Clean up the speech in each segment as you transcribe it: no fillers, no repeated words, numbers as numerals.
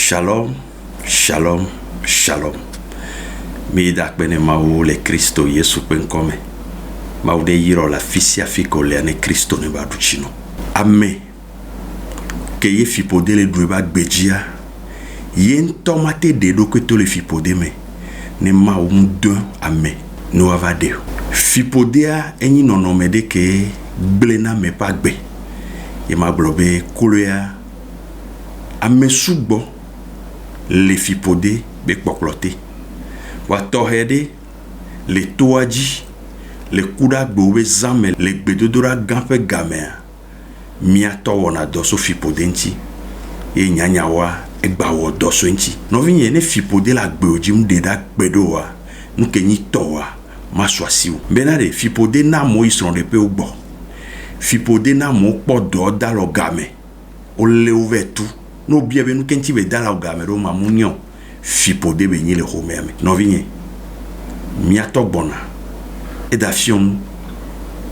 Shalom, shalom, shalom. Mi dakbene mau le Cristo Yesu penkome. Mau de yiro la fisia fiko le ane Cristo ne baduchino. Amen. Que ye fipode le dueba gbejia. Yen tomate de do que to le fipode me. Ne ma de amen. No avade. Fipodea eni nonomede ke blena me pa gbe. Ye ma globe kulea. Ame subo le fipode be poklote. Wa tohede le toaji le kuda gbowe zame le gbedodora gampe gamea. Mia to wona doso fipode nti. E nyanya wa egba wo doso nti. No vinye ne fipode la gbeoji mdeda gbedo wa. Nuke nyi to wa ma swasi ou. Benade fipode na mo isron de pe ugbo. Fipode na mo po do dalo game. O le ouve tout. No biebe nou kenti be dala o gamero ma munyon fipode be nye le homeme no vinye miato bona eda fion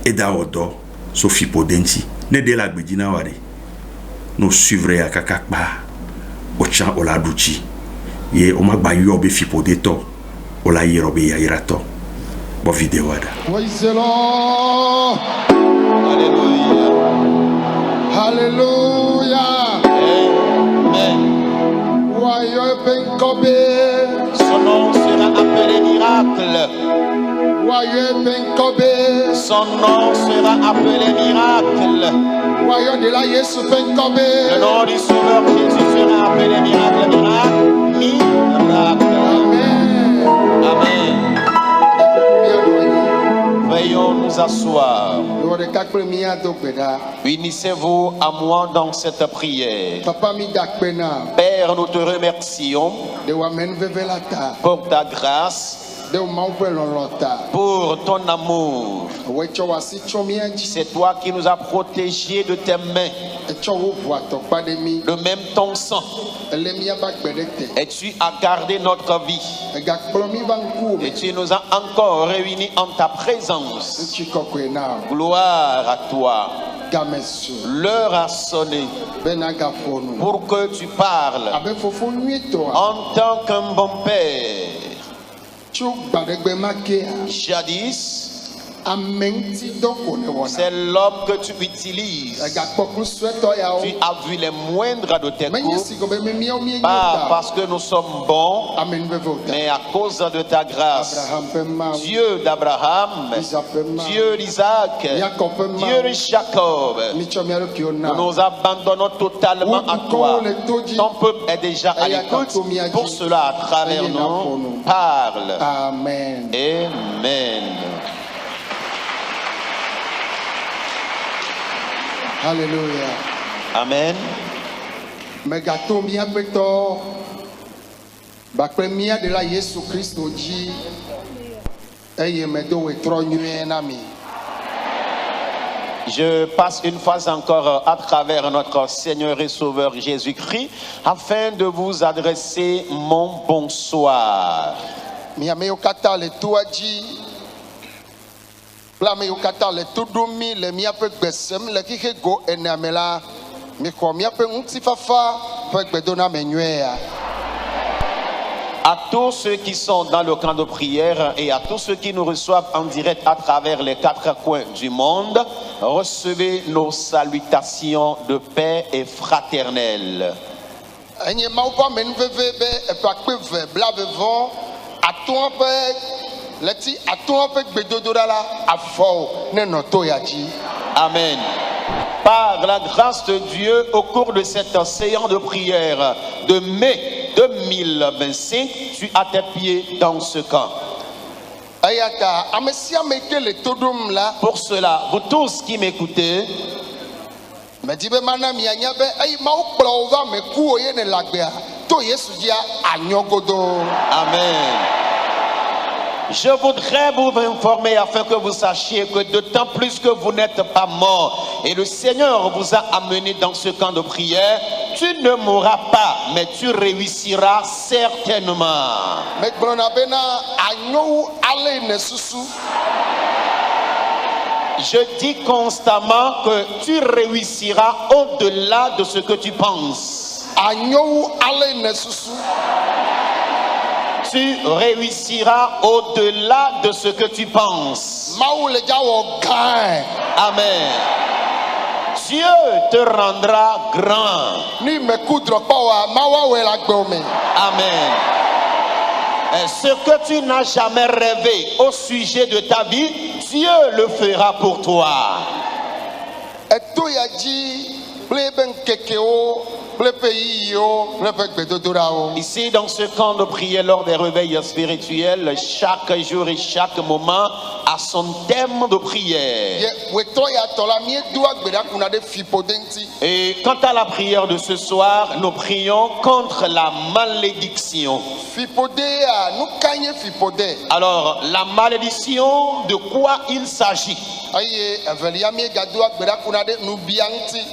eda odo so fipode nti ne de la gbedina wari no suivre ya kakakpa o chan o la duchi ye o magba yo be fipode to o la yero be ya irato bo video wada Praise the Lord. Hallelujah. Hallelujah. Son nom sera appelé miracle. Son nom sera appelé miracle. Le nom du Sauveur Jésus sera appelé miracle. Miracle. Amen. Veuillons nous asseoir. Unissez-vous à moi dans cette prière. Père, nous te remercions pour ta grâce, pour ton amour. C'est toi qui nous as protégés de tes mains, de même ton sang. Et tu as gardé notre vie. Et tu nous as encore réunis en ta présence. Gloire à toi. L'heure a sonné pour que tu parles en tant qu'un bon père. Jadis, c'est l'homme que tu utilises. Tu as vu les moindres de tes coups, pas parce que nous sommes bons, mais à cause de ta grâce. Dieu d'Abraham, Dieu d'Isaac, Dieu de Jacob, nous nous abandonnons totalement à toi. Ton peuple est déjà à l'écoute. Pour cela, à travers nous, parle. Amen. Amen. Alléluia. Amen. Megato mia peto bakpe mia de la Yesu Christo ji eye medo wetro nyue na mi. Je passe une fois encore à travers notre Seigneur et Sauveur Jésus-Christ afin de vous adresser mon bonsoir. Mia me okata le toaji Plame yukata le tudumi le miape gbesem le kike go enamela mi ko miape untifafa pe gbedona menwea. À tous ceux qui sont dans le camp de prière et à tous ceux qui nous reçoivent en direct à travers les quatre coins du monde, recevez nos salutations de paix et fraternelle. Enye maupa menveve be epakpe ve blavevon aton pe leti aton pe gbedodora la afo ne noto yaji. Amen. Par la grâce de Dieu, au cours de cette séance de prière de mai 2025, tu as tes pieds dans ce camp. Pour cela, vous tous qui m'écoutez, Amen. Je voudrais vous informer afin que vous sachiez que d'autant plus que vous n'êtes pas mort et le Seigneur vous a amené dans ce camp de prière, tu ne mourras pas, mais tu réussiras certainement. Je dis constamment que tu réussiras au-delà de ce que tu penses. Tu réussiras au-delà de ce que tu penses. Amen. Dieu te rendra grand. Amen. Ce que tu n'as jamais rêvé au sujet de ta vie, Dieu le fera pour toi. Ici, dans ce camp de prière, lors des réveils spirituels, chaque jour et chaque moment a son thème de prière. Et quant à la prière de ce soir, nous prions contre la malédiction. Alors, la malédiction, de quoi il s'agit?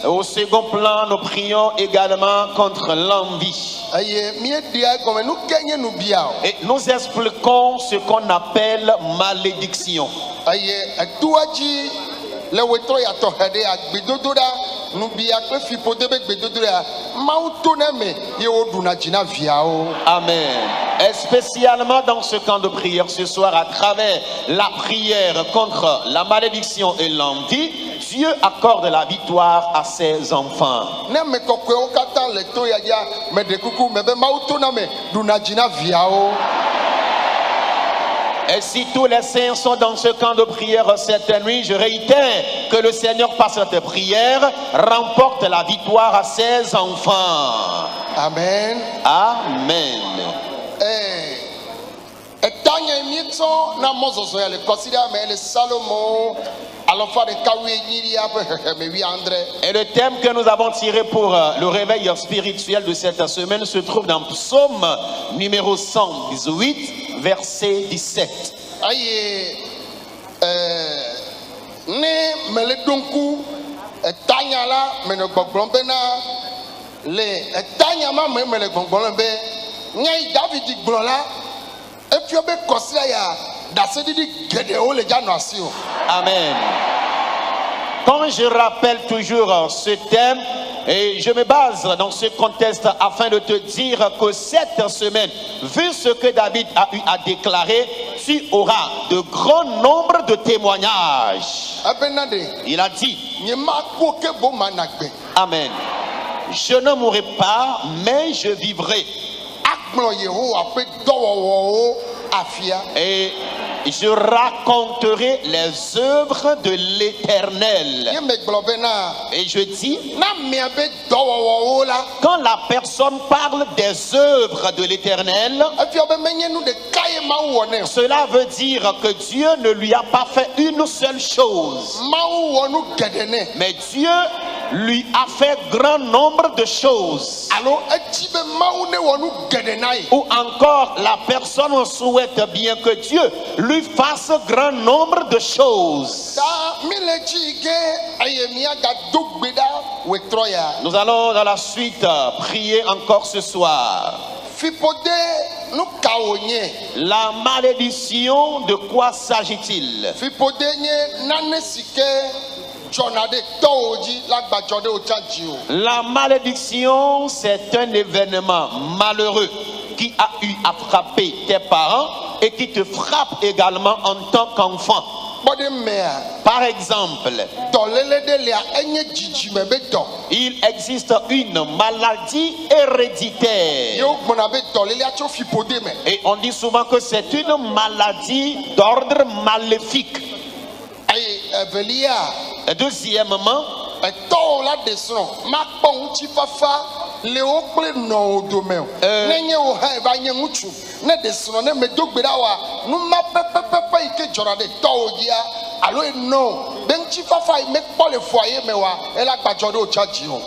Au second plan, nous prions également contre l'envie. Et nous expliquons ce qu'on appelle malédiction. Amen. Et spécialement dans ce camp de prière ce soir, à travers la prière contre la malédiction et l'envie, Dieu accorde la victoire à ses enfants. Et si tous les saints sont dans ce camp de prière cette nuit, je réitère que le Seigneur, par cette prière, remporte la victoire à ses enfants. Amen. Amen. Et le thème que nous avons tiré pour le réveil spirituel de cette semaine se trouve dans Psaume numéro 118, verset 17. Amen. Quand je rappelle toujours ce thème, et je me base dans ce contexte afin de te dire que cette semaine, vu ce que David a eu à déclarer, tu auras de grands nombres de témoignages. Il a dit, Amen. Je ne mourrai pas, mais je vivrai. Et je raconterai les œuvres de l'Éternel. Et je dis, quand la personne parle des œuvres de l'Éternel, cela veut dire que Dieu ne lui a pas fait une seule chose, mais Dieu lui a fait grand nombre de choses. Ou encore, la personne souhaite bien que Dieu lui fasse grand nombre de choses. Nous allons dans la suite prier encore ce soir. La malédiction, de quoi s'agit-il? La malédiction, c'est un événement malheureux qui a eu à frapper tes parents et qui te frappe également en tant qu'enfant. Par exemple, il existe une maladie héréditaire. Et on dit souvent que c'est une maladie d'ordre maléfique. Deuxièmement,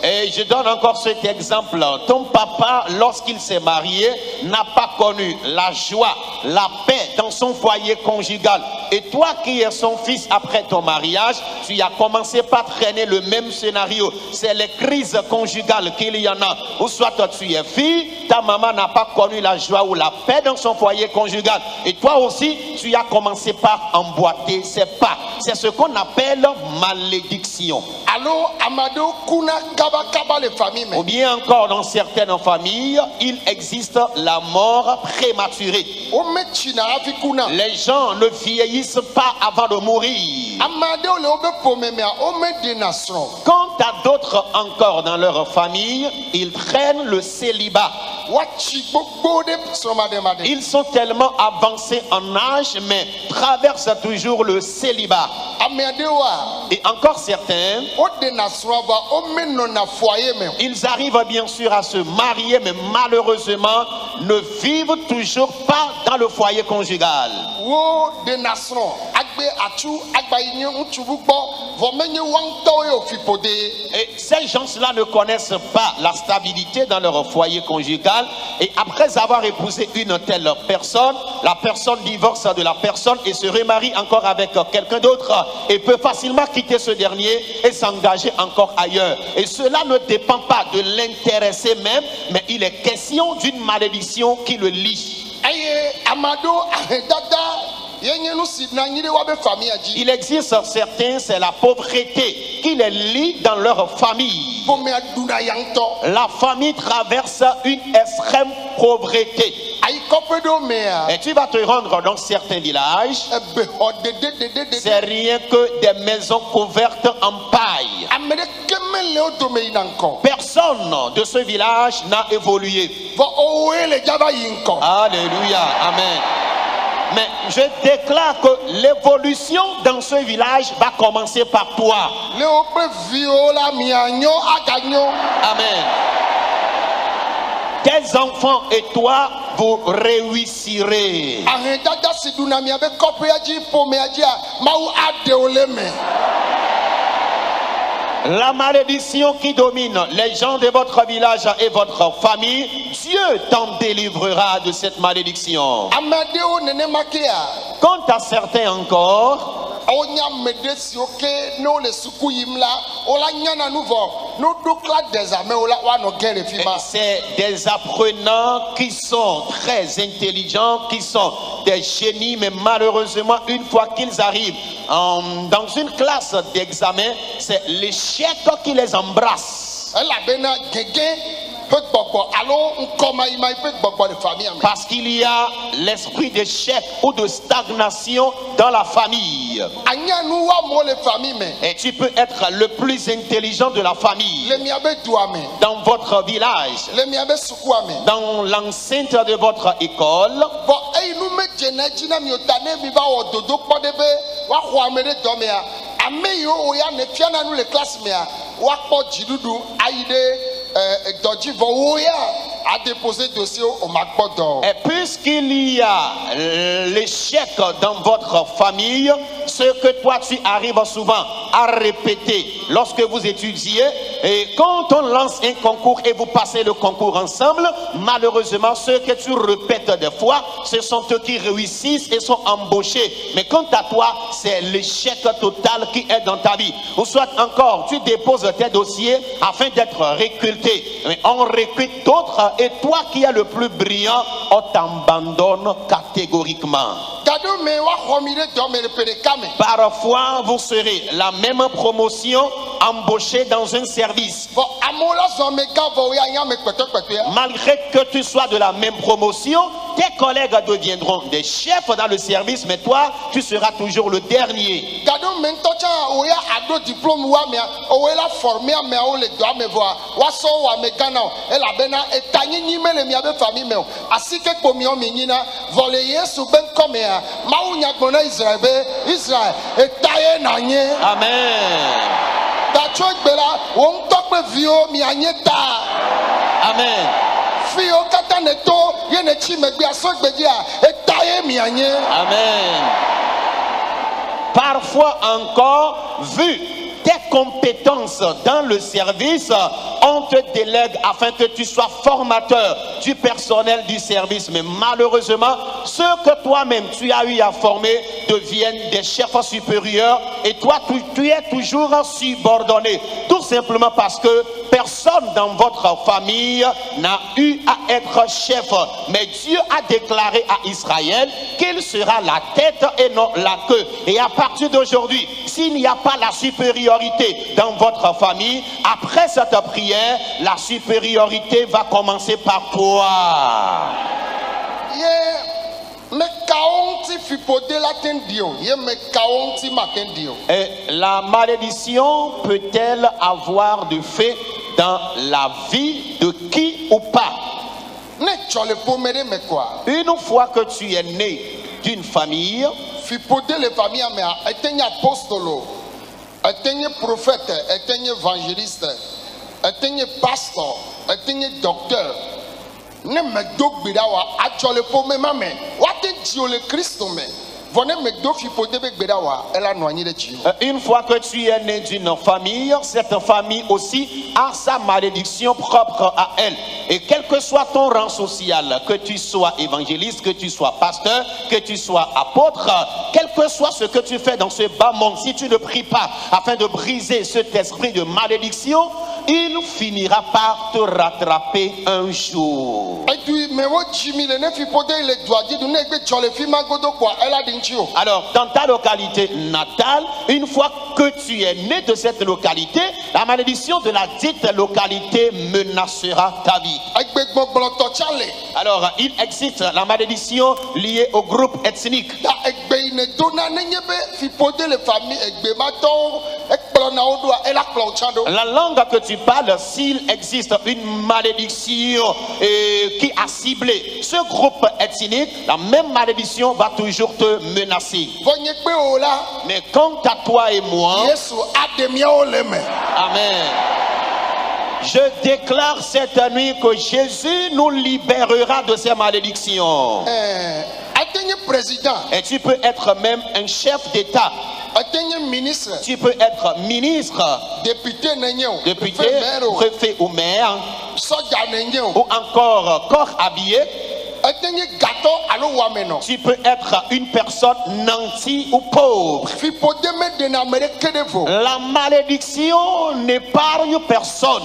et je donne encore cet exemple. Ton papa, lorsqu'il s'est marié, n'a pas connu la joie, la paix dans son foyer conjugal. Et toi qui es son fils après ton mariage, tu as commencé par traîner le même scénario. C'est les crises conjugales qu'il y en a. Ou soit toi tu es fille, ta maman n'a pas connu la joie ou la paix dans son foyer conjugal. Et toi aussi, tu as commencé par emboîter ses pas. C'est ce qu'on appelle malédiction. Ou bien encore dans certaines familles, il existe la mort prématurée. Les gens ne vieillissent pas avant de mourir. Quant à d'autres encore dans leur famille, ils prennent le célibat. Ils sont tellement avancés en âge, mais traversent toujours le célibat. Et encore certains, ils arrivent bien sûr à se marier, mais malheureusement ne vivent toujours pas dans le foyer conjugal. Et ces gens-là ne connaissent pas la stabilité dans leur foyer conjugal. Et après avoir épousé une telle personne, la personne divorce de la personne et se remarie encore avec quelqu'un d'autre et peut facilement quitter ce dernier et s'engager encore ailleurs. Et cela ne dépend pas de l'intéressé même, mais il est question d'une malédiction qui le lie. Il existe certains, c'est la pauvreté qui les lie dans leur famille. La famille traverse une extrême pauvreté. Et tu vas te rendre dans certains villages, c'est rien que des maisons couvertes en paille. Personne de ce village n'a évolué. Alléluia, amen. Mais je déclare que l'évolution dans ce village va commencer par toi. Amen. Tes enfants et toi, vous réussirez. La malédiction qui domine les gens de votre village et votre famille, Dieu t'en délivrera de cette malédiction. Quant à certains encore, c'est des apprenants qui sont très intelligents, qui sont des génies, mais malheureusement, une fois qu'ils arrivent dans une classe d'examen, c'est l'échec qui les embrasse. Parce qu'il y a l'esprit d'échec ou de stagnation dans la famille. Et tu peux être le plus intelligent de la famille, dans votre village, dans l'enceinte de votre école. a déposé dossier au Macbodor. Et puisqu'il y a l'échec dans votre famille, ce que toi tu arrives souvent à répéter lorsque vous étudiez, et quand on lance un concours et vous passez le concours ensemble, malheureusement ce que tu répètes des fois, ce sont eux qui réussissent et sont embauchés. Mais quant à toi, c'est l'échec total qui est dans ta vie. Ou soit encore, tu déposes tes dossiers afin d'être recruté, mais on recrute d'autres et toi qui es le plus brillant, on t'abandonne catégoriquement. Parfois, vous serez la même promotion embauché dans un service. Malgré que tu sois de la même promotion, tes collègues deviendront des chefs dans le service, mais toi, tu seras toujours le dernier. Amen. Amen. Amen. Parfois encore, vu tes compétences dans le service, on te délègue afin que tu sois formateur du personnel du service. Mais malheureusement, ceux que toi-même tu as eu à former deviennent des chefs supérieurs et toi tu es toujours subordonné. Tout simplement parce que personne dans votre famille n'a eu à être chef. Mais Dieu a déclaré à Israël qu'il sera la tête et non la queue. Et à partir d'aujourd'hui, s'il n'y a pas la supériorité dans votre famille, après cette prière, la supériorité va commencer par toi. Et la malédiction peut-elle avoir de fait dans la vie de qui ou pas? Une fois que tu es né d'une famille, prophète, évangéliste, pasteur, docteur. Ne me do bidawa actually pour me mame what did you le Christ me venez me do fi pote be bidawa elle a noigné de Dieu. Une fois que tu es né d'une famille, cette famille aussi a sa malédiction propre à elle. Et quel que soit ton rang social, que tu sois évangéliste, que tu sois pasteur, que tu sois apôtre, quel que soit ce que tu fais dans ce bas monde, si tu ne pries pas afin de briser cet esprit de malédiction, il finira par te rattraper un jour. Alors, dans ta localité natale, une fois que tu es né de cette localité, la malédiction de la dite localité menacera ta vie. Alors, il existe la malédiction liée au groupe ethnique. La langue que tu parles, s'il existe une malédiction qui a ciblé ce groupe ethnique, la même malédiction va toujours te menacer. Mais quant à toi et moi, amen. Je déclare cette nuit que Jésus nous libérera de ces malédictions. Et tu peux être même un chef d'État. Tu peux être ministre, député, préfet ou maire, ou encore corps habillé. Tu peux être une personne nantie ou pauvre. La malédiction n'épargne personne.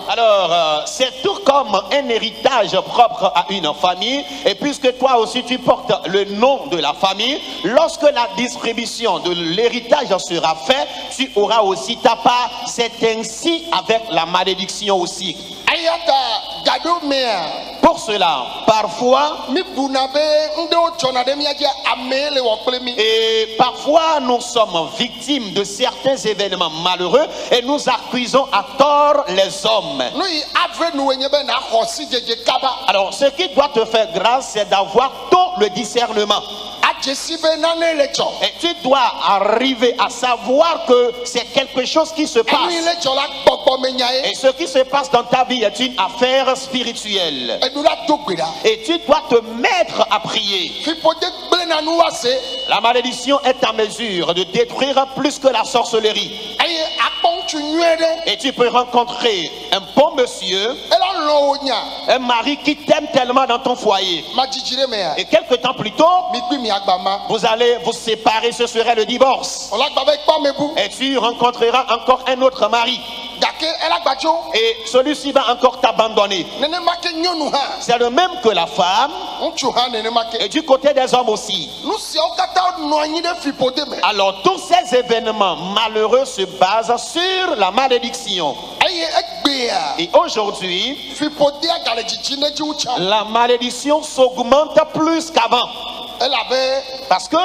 Alors, c'est tout comme un héritage propre à une famille. Et puisque toi aussi tu portes le nom de la famille, lorsque la distribution de l'héritage sera faite, tu auras aussi ta part. C'est ainsi avec la malédiction aussi. Pour cela, parfois, et parfois nous sommes victimes de certains événements malheureux et nous accusons à tort les hommes. Alors, ce qui doit te faire grâce, c'est d'avoir tout le discernement. Et tu dois arriver à savoir que c'est quelque chose qui se passe. Et ce qui se passe dans ta vie est une affaire spirituelle. Et tu dois te mettre à prier. La malédiction est en mesure de détruire plus que la sorcellerie. Et tu peux rencontrer un bon monsieur, un mari qui t'aime tellement dans ton foyer. Et quelque temps plus tôt, vous allez vous séparer, ce serait le divorce. Et tu rencontreras encore un autre mari. Et celui-ci va encore t'abandonner. C'est le même que la femme. Et du côté des hommes aussi. Alors tous ces événements malheureux se basent sur la malédiction. Et aujourd'hui, la malédiction s'augmente plus qu'avant. Parce que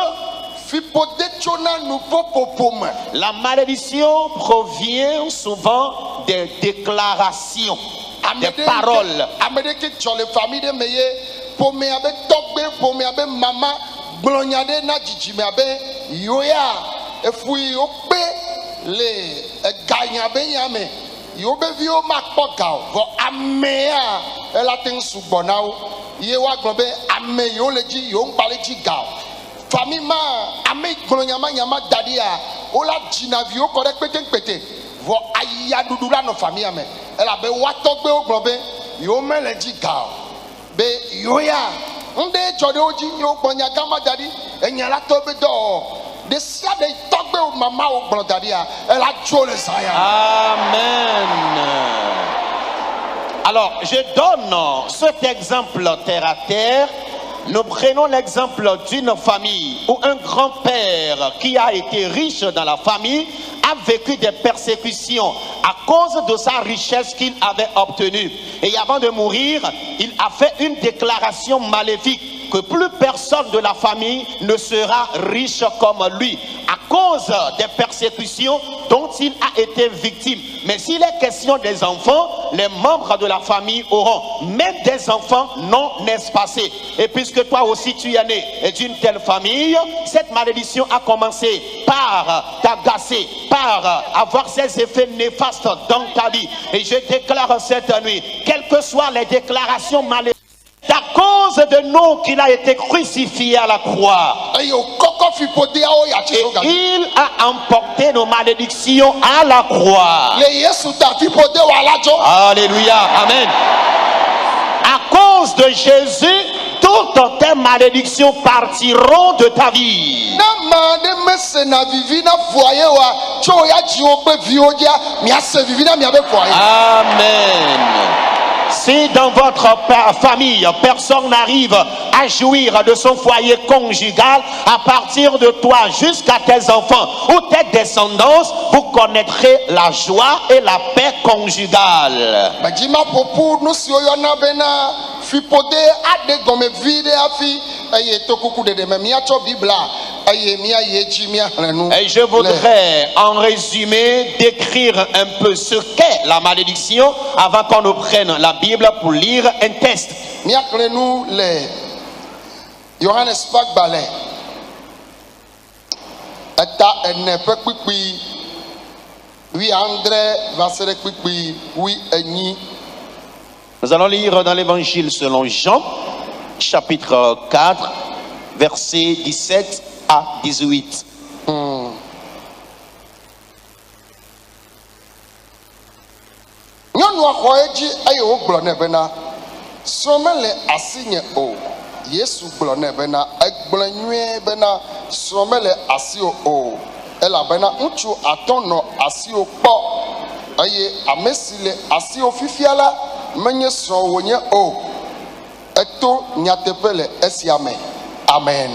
la malédiction provient souvent des déclarations, des paroles. Famille ma ame glonyama nyama dadia ola jinavio korek pete vo aya dudula no famille ame ela be watogbe oglobe yo mele jigao be yoya nde jode oji yo gbonya gama dadi enyala tobe do de sia de togbe o mama o gbon dadia ela jo le saya. Amen. Alors, je donne cet exemple terre à terre. Nous prenons l'exemple d'une famille où un grand-père qui a été riche dans la famille a vécu des persécutions à cause de sa richesse qu'il avait obtenue. Et avant de mourir, il a fait une déclaration maléfique que plus personne de la famille ne sera riche comme lui à cause des persécutions dont il a été victime. Mais s'il est question des enfants, les membres de la famille auront même des enfants non espacés. Et puisque toi aussi tu es né d'une telle famille, cette malédiction a commencé par t'agacer, par avoir ses effets néfastes dans ta vie. Et je déclare cette nuit, quelles que soient les déclarations maléfiques, à cause de nous qu'il a été crucifié à la croix. Et il a emporté nos malédictions à la croix. Alléluia, amen. À cause de Jésus, toutes tes malédictions partiront de ta vie. Amen. Si dans votre famille, personne n'arrive à jouir de son foyer conjugal, à partir de toi jusqu'à tes enfants ou tes descendants, vous connaîtrez la joie et la paix conjugale. Et je voudrais en résumé décrire un peu ce qu'est la malédiction avant qu'on nous prenne la Bible pour lire un texte. Johannes Ballet. Nous allons lire dans l'évangile selon Jean, chapitre 4, versets 17 à 18. Yesu gblɔ nɛ bena egblẽ nyuie bena srɔ̃mele asiwò o elabena ŋutsu atɔ̃ nɔ asiwò kpɔ eye ame si le asiwò fifia la menye srɔ̃ wònye o. Eto nyateƒe le esia me. Amen.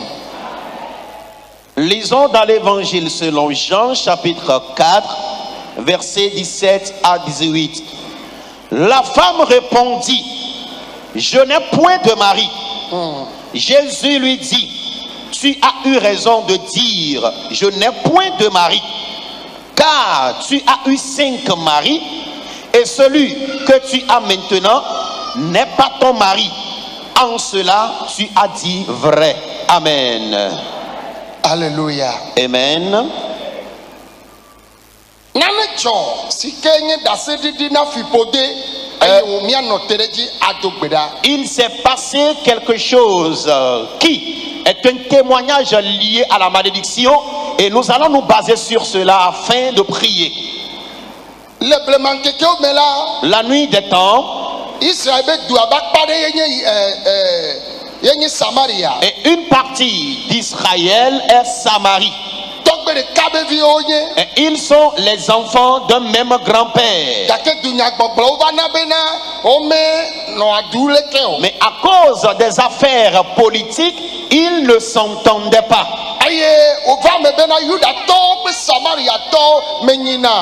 Lisons dans l'évangile selon Jean chapitre 4 versets 17 à 18. La femme répondit: je n'ai point de mari. Jésus lui dit: tu as eu raison de dire je n'ai point de mari, car tu as eu 5 maris et celui que tu as maintenant n'est pas ton mari. En cela tu as dit vrai. Amen. Alléluia. Amen. Il s'est passé quelque chose qui est un témoignage lié à la malédiction et nous allons nous baser sur cela afin de prier. La nuit des temps, et une partie d'Israël est Samarie. Et ils sont les enfants d'un même grand-père. Mais à cause des affaires politiques, ils ne s'entendaient pas.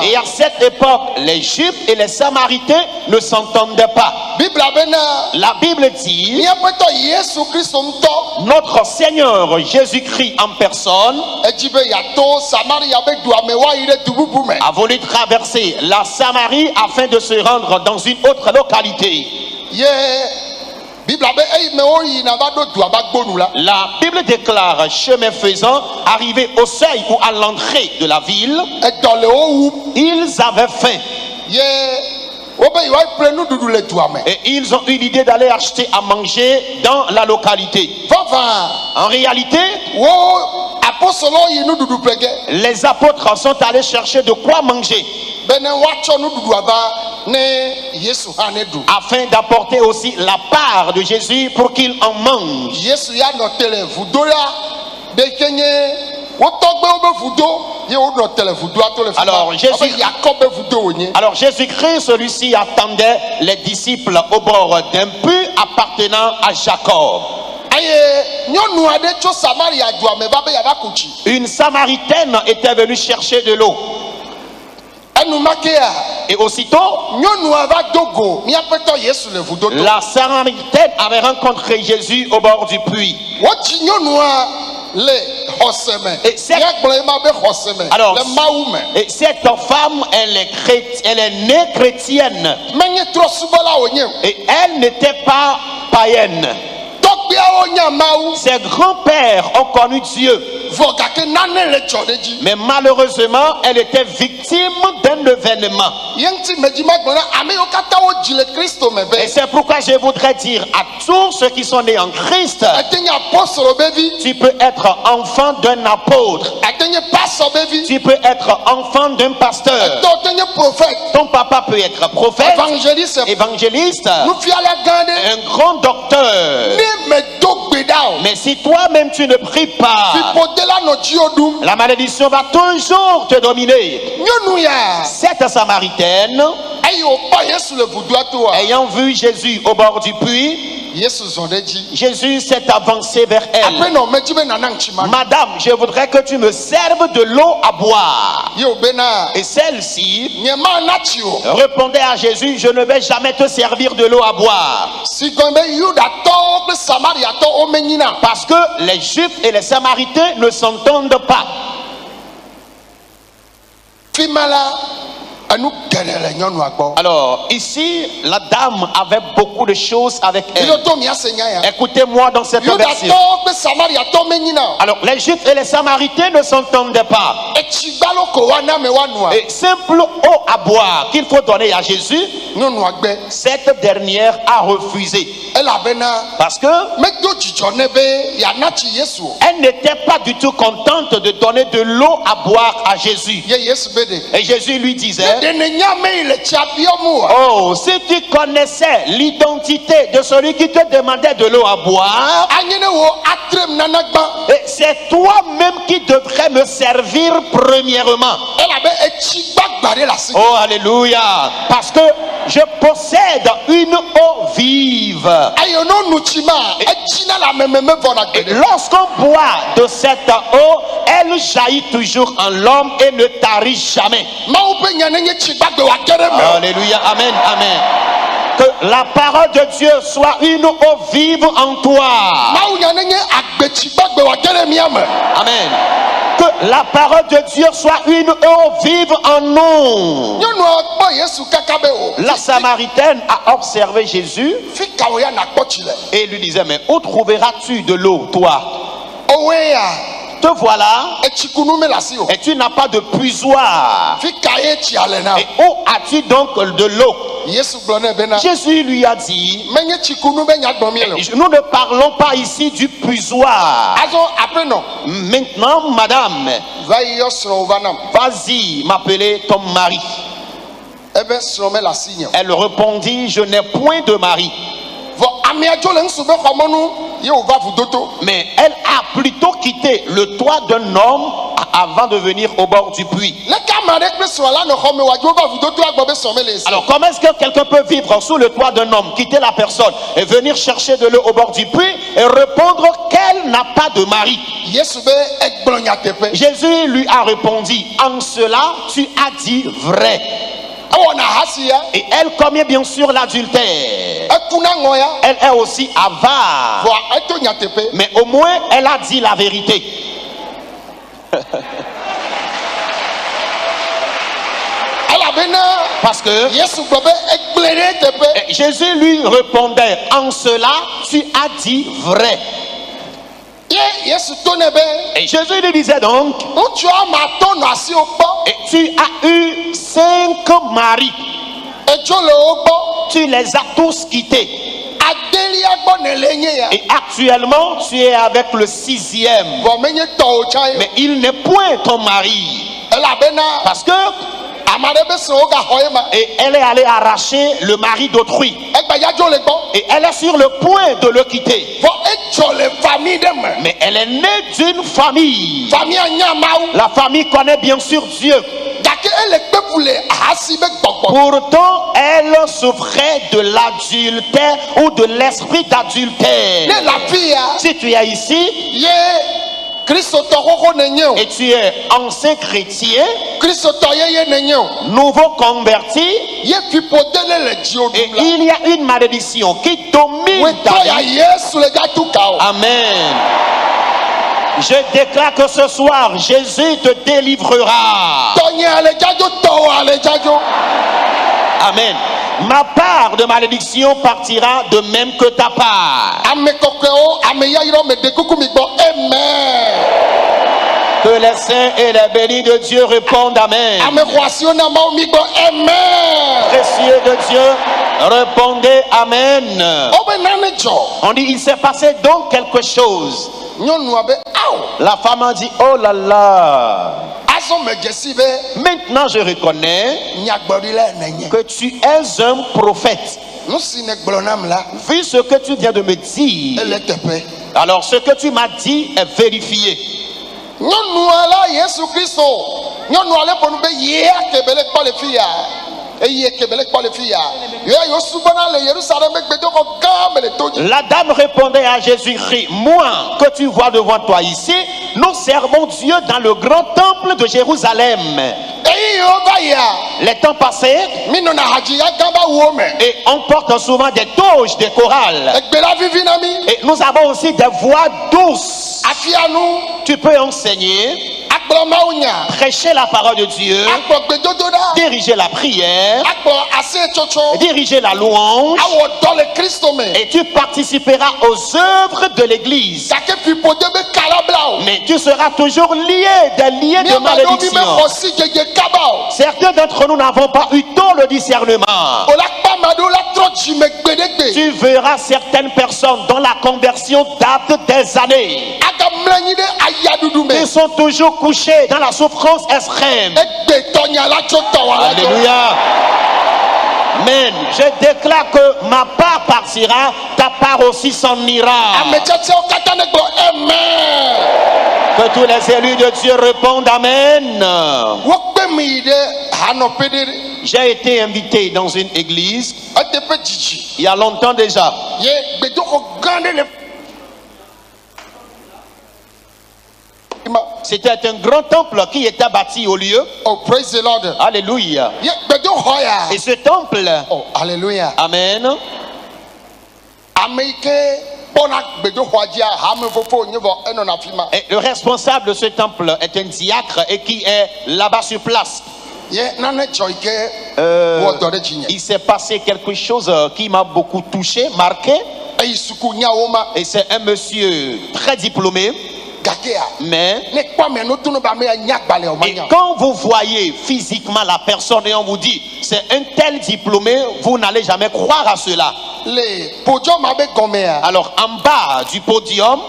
Et à cette époque, les Juifs et les Samaritains ne s'entendaient pas. La Bible dit: notre Seigneur Jésus-Christ en personne a voulu traverser la Samarie afin de se rendre dans une autre localité. La Bible déclare: chemin faisant, arrivé au seuil ou à l'entrée de la ville, ils avaient faim. Et ils ont eu l'idée d'aller acheter à manger dans la localité. En réalité, les apôtres sont allés chercher de quoi manger, afin d'apporter aussi la part de Jésus pour qu'il en mange. Alors Jésus-Christ, celui-ci attendait les disciples au bord d'un puits appartenant à Jacob. Une Samaritaine était venue chercher de l'eau. Et aussitôt, la Samaritaine avait rencontré Jésus au bord du puits. Et cette femme, elle est née chrétienne. Et elle n'était pas païenne. Ses grands-pères ont connu Dieu. Mais malheureusement, elle était victime d'un événement. Et c'est pourquoi je voudrais dire à tous ceux qui sont nés en Christ, tu peux être enfant d'un apôtre, tu peux être enfant d'un pasteur, ton papa peut être prophète, évangéliste, un grand docteur. Mais si toi-même tu ne pries pas, la malédiction va toujours te dominer. Cette Samaritaine, ayant vu Jésus au bord du puits, Jésus s'est avancé vers elle. Madame, je voudrais que tu me serves de l'eau à boire. Et celle-ci répondait à Jésus, je ne vais jamais te servir de l'eau à boire. Parce que les Juifs et les Samaritains ne s'entendent pas. Alors ici, la dame avait beaucoup de choses avec elle. Écoutez-moi dans cette version. Alors les Juifs et les Samaritains ne s'entendaient pas. Et simple eau à boire qu'il faut donner à Jésus, cette dernière a refusé. Parce que elle n'était pas du tout contente de donner de l'eau à boire à Jésus. Et Jésus lui disait, oh, si tu connaissais l'identité de celui qui te demandait de l'eau à boire, c'est toi-même qui devrais me servir premièrement. Oh, alléluia. Parce que je possède une eau vive. Et lorsqu'on boit de cette eau, elle jaillit toujours en l'homme et ne tarit jamais. Alléluia, amen, amen. Que la parole de Dieu soit une eau vive en toi. Amen. Que la parole de Dieu soit une eau vive en nous. La Samaritaine a observé Jésus et lui disait, mais où trouveras-tu de l'eau, toi? Te voilà et tu n'as pas de puisoir. Et où as-tu donc de l'eau? Jésus lui a dit, nous ne parlons pas ici du puisoir. Maintenant, madame, vas-y m'appeler ton mari. Elle répondit, je n'ai point de mari. Mais elle a plutôt quitté le toit d'un homme avant de venir au bord du puits. Alors comment est-ce que quelqu'un peut vivre sous le toit d'un homme, quitter la personne et venir chercher de l'eau au bord du puits et répondre qu'elle n'a pas de mari? Jésus lui a répondu, en cela tu as dit vrai. Et elle commet bien sûr l'adultère. Elle est aussi avare. Mais au moins elle a dit la vérité. Parce que Jésus lui répondait, en cela tu as dit vrai. Et Jésus lui disait donc, et tu as eu 5 maris, tu les as tous quittés, et actuellement tu es avec le 6e, mais il n'est point ton mari. Parce que et elle est allée arracher le mari d'autrui. Et elle est sur le point de le quitter. Mais elle est née d'une famille. La famille connaît bien sûr Dieu. Pourtant, elle souffrait de l'adultère ou de l'esprit d'adultère. Si tu es ici et tu es ancien chrétien, nouveau converti, et il y a une malédiction qui domine ta vie. Amen. Je déclare que ce soir, Jésus te délivrera. Amen. Ma part de malédiction partira de même que ta part. Que les saints et les bénis de Dieu répondent Amen. Précieux de Dieu, répondez Amen. On dit, il s'est passé donc quelque chose. La femme a dit, oh là là. Maintenant je reconnais que tu es un prophète. Vu ce que tu viens de me dire, alors ce que tu m'as dit est vérifié. La dame répondait à Jésus-Christ, moi que tu vois devant toi ici, nous servons Dieu dans le grand temple de Jérusalem. Les temps passés, et on porte souvent des toges, des chorales. Et nous avons aussi des voix douces. Tu peux enseigner, prêcher la parole de Dieu, diriger la prière, diriger la louange, et tu participeras aux œuvres de l'église. Mais tu seras toujours lié des liens de malédiction. Certains d'entre nous n'avons pas eu tôt le discernement. Tu verras certaines personnes dont la conversion date des années. Ils sont toujours couchés dans la souffrance extrême. Alléluia. Amen. Je déclare que ma part partira, ta part aussi s'en ira. Que tous les élus de Dieu répondent Amen. J'ai été invité dans une église il y a longtemps déjà. C'était un grand temple qui était bâti au lieu. Oh, praise the Lord. Alléluia. Et ce temple, oh, alléluia. Amen. Et le responsable de ce temple est un diacre et qui est là-bas sur place. Il s'est passé quelque chose qui m'a beaucoup touché, marqué. Et c'est un monsieur très diplômé. Mais et quand vous voyez physiquement la personne et on vous dit c'est un tel diplômé, vous n'allez jamais croire à cela. Alors en bas du podium,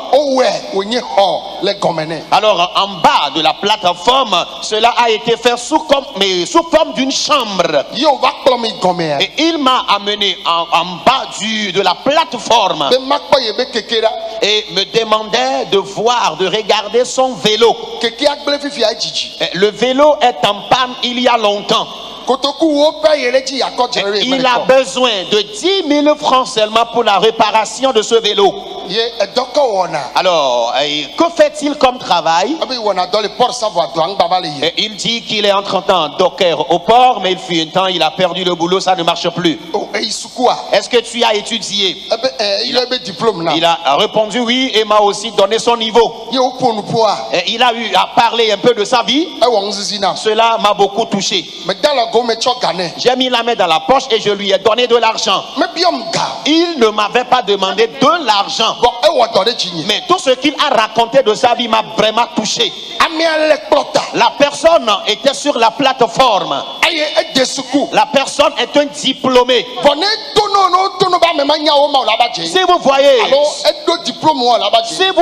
alors en bas de la plateforme, cela a été fait sous forme d'une chambre. Et il m'a amené en bas de la plateforme et me demandait de voir, de regarder son vélo. Le vélo est en panne il y a longtemps. Il a besoin de 10 000 francs seulement pour la réparation de ce vélo. Alors, que fait-il comme travail? Il dit qu'il est en train de docker au port, mais il fut un temps, il a perdu le boulot, ça ne marche plus. Est-ce que tu as étudié? Il a répondu oui et m'a aussi donné son niveau. Il a eu à parler un peu de sa vie. Cela m'a beaucoup touché. J'ai mis la main dans la poche et je lui ai donné de l'argent. Il ne m'avait pas demandé de l'argent. Mais tout ce qu'il a raconté de sa vie m'a vraiment touché. La personne était sur la plateforme. La personne est un diplômé. Si vous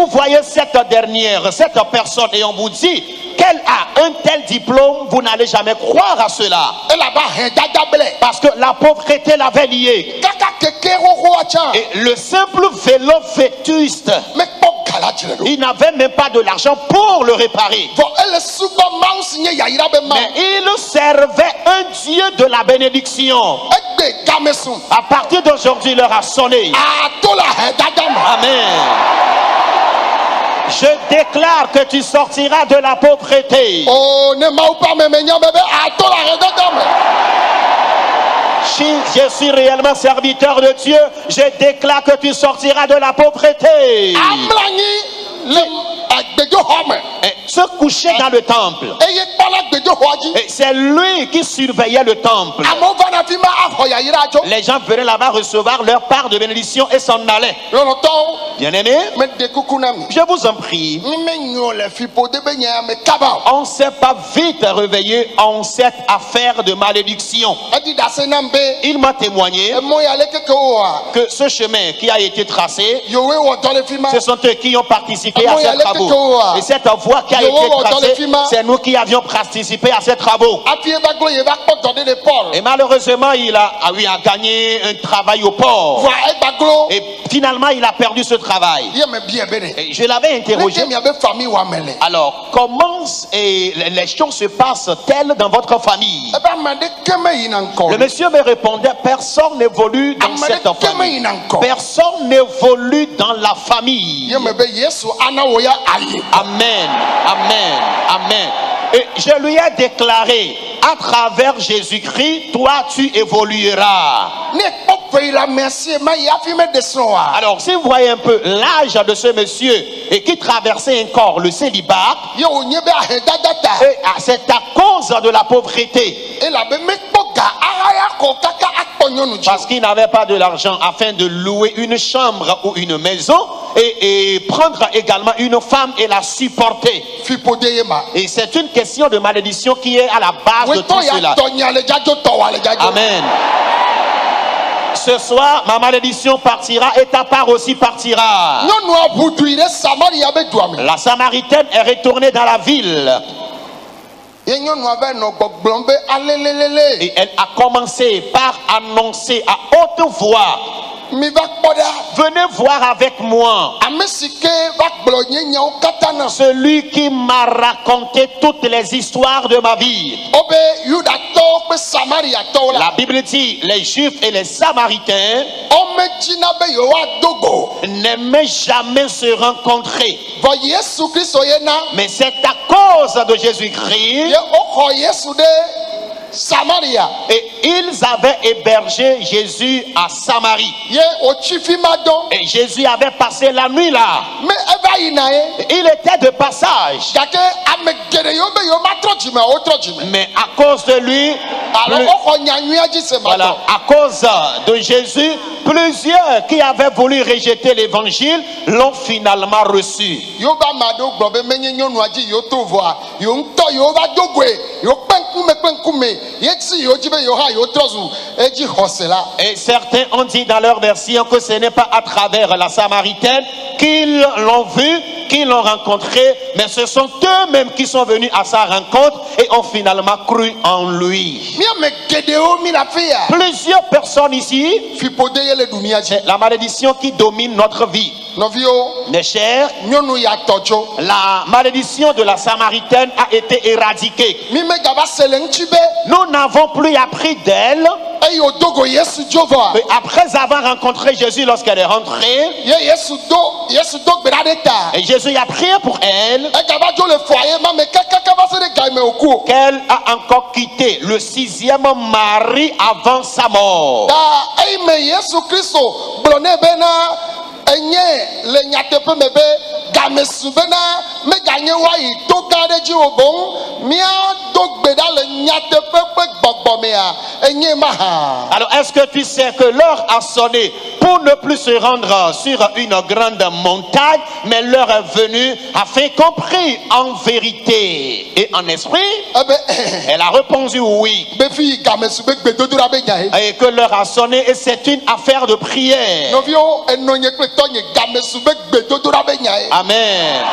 voyez cette personne et on vous dit qu'elle a un tel diplômes, vous n'allez jamais croire à cela. Parce que la pauvreté l'avait lié. Et le simple vélo vétuste, il n'avait même pas de l'argent pour le réparer. Mais il servait un Dieu de la bénédiction. À partir d'aujourd'hui, l'heure a sonné. Amen. Je déclare que tu sortiras de la pauvreté. Si je suis réellement serviteur de Dieu, je déclare que tu sortiras de la pauvreté. Et se coucher dans le temple. Et c'est lui qui surveillait le temple. Les gens venaient là-bas recevoir leur part de bénédiction et s'en allaient. Bien-aimés, je vous en prie, on ne s'est pas vite réveillé en cette affaire de malédiction. Il m'a témoigné que ce chemin qui a été tracé, ce sont eux qui ont participé à ces travaux. Et cette voie qui a été tracée, c'est nous qui avions participé à ces travaux. Et malheureusement, il a gagné un travail au port. Et finalement, il a perdu ce travail. Et je l'avais interrogé. Alors, comment les choses se passent-elles dans votre famille? Le monsieur me répondait, personne n'évolue dans cette famille. Personne n'évolue dans la famille. Amen, amen, amen. Et je lui ai déclaré, à travers Jésus-Christ, toi tu évolueras. Alors si vous voyez un peu l'âge de ce monsieur et qui traversait encore le célibat, c'est à cause de la pauvreté. Parce qu'il n'avait pas de l'argent afin de louer une chambre ou une maison et prendre également une femme et la supporter. Et c'est une question de malédiction qui est à la base de tout cela. Amen. Ce soir, ma malédiction partira et ta part aussi partira. La Samaritaine est retournée dans la ville. Et elle a commencé par annoncer à haute voix, venez voir avec moi celui qui m'a raconté toutes les histoires de ma vie. La Bible dit, les Juifs et les Samaritains n'aimaient jamais se rencontrer. Mais c'est à cause de Jésus-Christ. Et ils avaient hébergé Jésus à Samarie. Et Jésus avait passé la nuit là. Il était de passage. Mais à cause de lui, voilà, à cause de Jésus, plusieurs qui avaient voulu rejeter l'évangile l'ont finalement reçu. Et certains ont dit dans leur version que ce n'est pas à travers la Samaritaine qu'ils l'ont vu, qu'ils l'ont rencontré, mais ce sont eux-mêmes qui sont venus à sa rencontre et ont finalement cru en lui. Plusieurs personnes ici, c'est la malédiction qui domine notre vie. Mes chers, la malédiction de la Samaritaine a été éradiquée. Nous n'avons plus appris d'elle. Après avoir rencontré Jésus lorsqu'elle est rentrée, et Jésus a prié pour elle, qu'elle a encore quitté le 6e mari avant sa mort. Alors est-ce que tu sais que l'heure a sonné pour ne plus se rendre sur une grande montagne, mais l'heure est venue afin qu'on prie en vérité et en esprit? Elle a répondu oui. Et que l'heure a sonné et c'est une affaire de prière. Amen.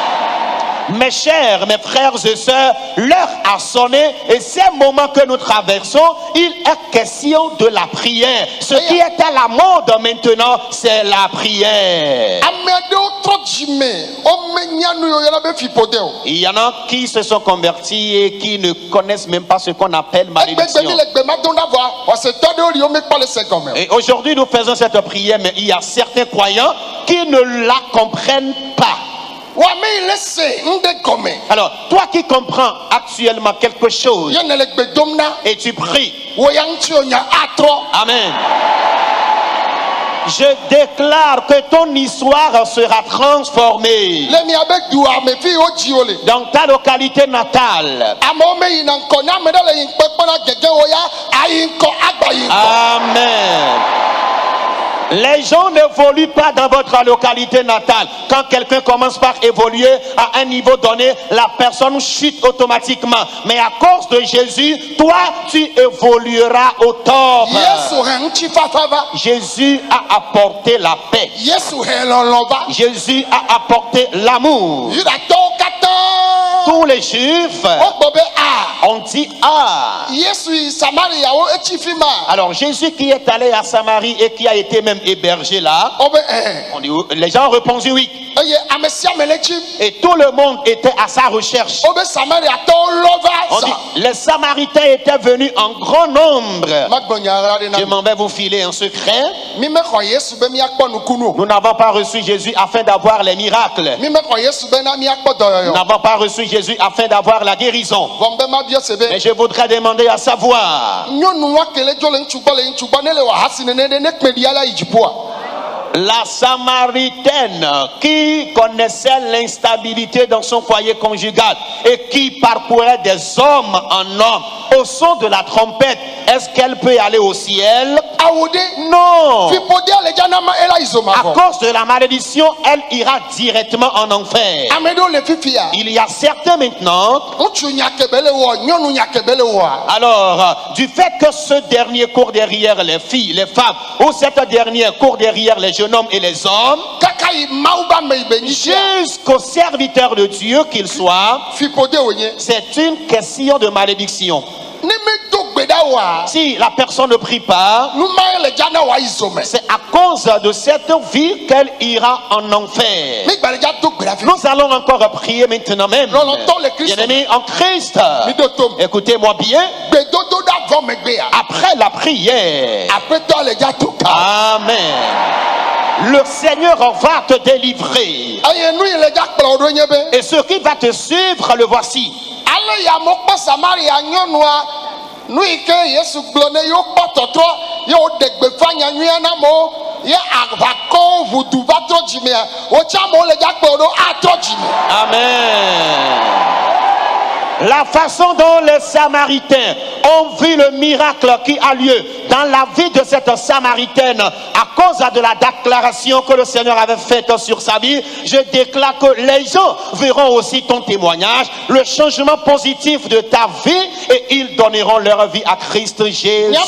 Mes chers, mes frères et sœurs, l'heure a sonné et ces moments que nous traversons, il est question de la prière. Ce qui est à la mode maintenant, c'est la prière. Il y en a qui se sont convertis et qui ne connaissent même pas ce qu'on appelle malédiction. Et aujourd'hui, nous faisons cette prière, mais il y a certains croyants qui ne la comprennent pas. Alors, toi qui comprends actuellement quelque chose et tu pries, amen. Je déclare que ton histoire sera transformée dans ta localité natale. Amen. Les gens n'évoluent pas dans votre localité natale. Quand quelqu'un commence par évoluer à un niveau donné, la personne chute automatiquement. Mais à cause de Jésus, toi, tu évolueras au top. Jésus a apporté la paix. Jésus a apporté l'amour. Tous les Juifs ont dit ah. Alors Jésus qui est allé à Samarie et qui a été même hébergé là, on dit, les gens ont répondu oui. Et tout le monde était à sa recherche. On dit, les Samaritains étaient venus en grand nombre. Je m'en vais vous filer un secret. Nous n'avons pas reçu Jésus afin d'avoir les miracles. Nous n'avons pas reçu Jésus afin d'avoir la guérison. Mais je voudrais demander à savoir, la Samaritaine qui connaissait l'instabilité dans son foyer conjugal et qui parcourait des hommes en hommes au son de la trompette, est-ce qu'elle peut aller au ciel? Non. À cause de la malédiction, elle ira directement en enfer. Il y a certains maintenant. Alors, du fait que ce dernier court derrière les filles, les femmes, ou cette dernière court derrière les jeunes hommes et les hommes, jusqu'aux serviteurs de Dieu qu'ils soient, c'est une question de malédiction. Si la personne ne prie pas, c'est à cause de cette vie qu'elle ira en enfer. Nous allons encore prier maintenant même. Bien-aimés en Christ, écoutez-moi bien. Après la prière, amen, le Seigneur va te délivrer. Et ce qui va te suivre, le voici. Amen. La façon dont les Samaritains ont vu le miracle qui a lieu dans la vie de cette Samaritaine à cause de la déclaration que le Seigneur avait faite sur sa vie, je déclare que les gens verront aussi ton témoignage, le changement positif de ta vie, et ils donneront leur vie à Christ Jésus.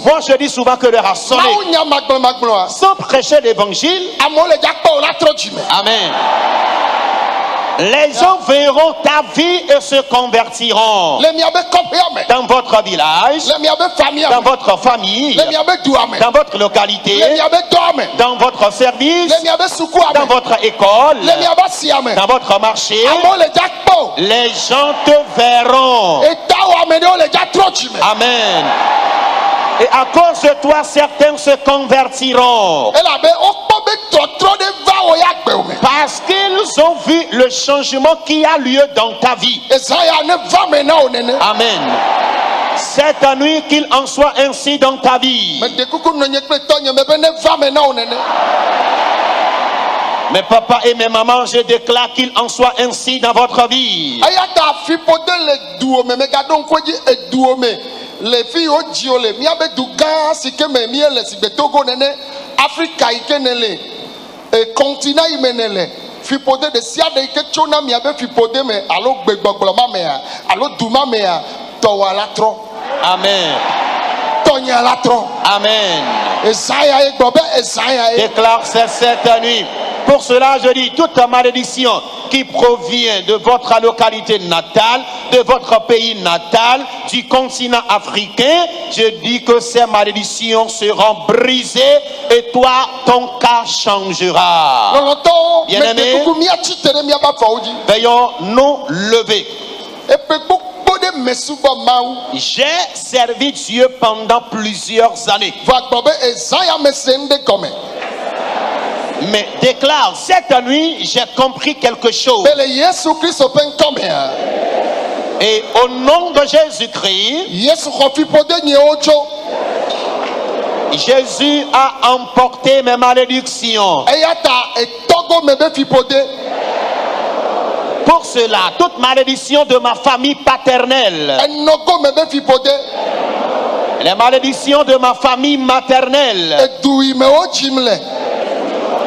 Moi je dis souvent que l'heure a sonné. Sans prêcher l'évangile, amen, les gens verront ta vie et se convertiront dans votre village, dans votre famille, dans votre localité, dans votre service, dans votre école, dans votre marché. Les gens te verront. Amen. Et à cause de toi, certains se convertiront. Parce qu'ils ont vu le changement qui a lieu dans ta vie. Amen. Cette nuit, qu'il en soit ainsi dans ta vie. Mes papas et mes mamans, je déclare qu'il en soit ainsi dans votre vie. Les filles au diole, miabe duga sike me miele sibe Togo nene, Afrika ike nele, continent imenele, fipode de siade ike chona miabe fipode me, alo gbegbogloma mea, alo duma mea, towalatro. Amen. Tonya latro. Amen. Esaya ekbobe, Esaya. Déclare cette nuit pour cela, je dis, toute malédiction qui provient de votre localité natale, de votre pays natal, du continent africain, je dis que ces malédictions seront brisées et toi, ton cas changera. Bien-aimés, veillons nous lever. J'ai servi Dieu pendant plusieurs années. Mais déclare, cette nuit, j'ai compris quelque chose. Et au nom de Jésus-Christ, Jésus a emporté mes malédictions. Pour cela, toute malédiction de ma famille paternelle, les malédictions de ma famille maternelle,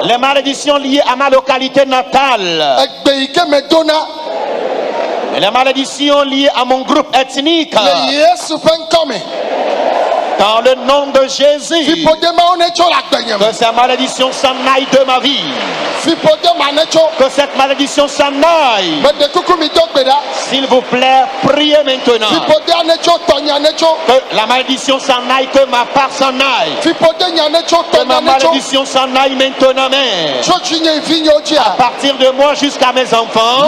les malédictions liées à ma localité natale, les malédictions liées à mon groupe ethnique, dans le nom de Jésus, que ces malédictions s'en aillent de ma vie. Que cette malédiction s'en aille. S'il vous plaît, priez maintenant. Que la malédiction s'en aille, que ma part s'en aille. Que ma malédiction s'en aille maintenant même. À partir de moi jusqu'à mes enfants.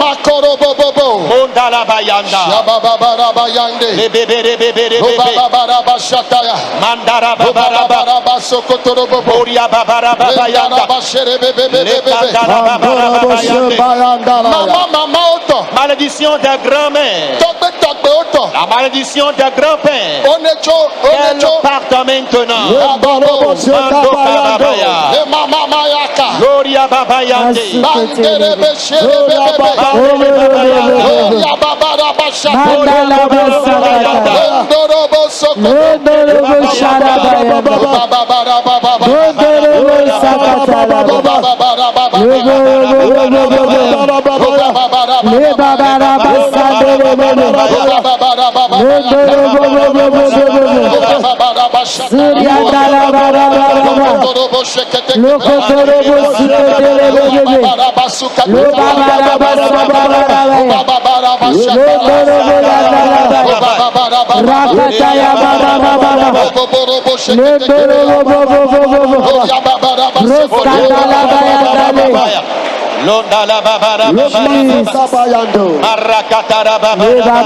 Mondala bayanda. Les bébés, les bébés, les bébés. Mandara babaraba. Boria babaraba bayanda. Malédiction des grands-mères. La malédiction des grands-pères. Elle part maintenant. Gloria babayande. Londa la babara babayando Marakatara babara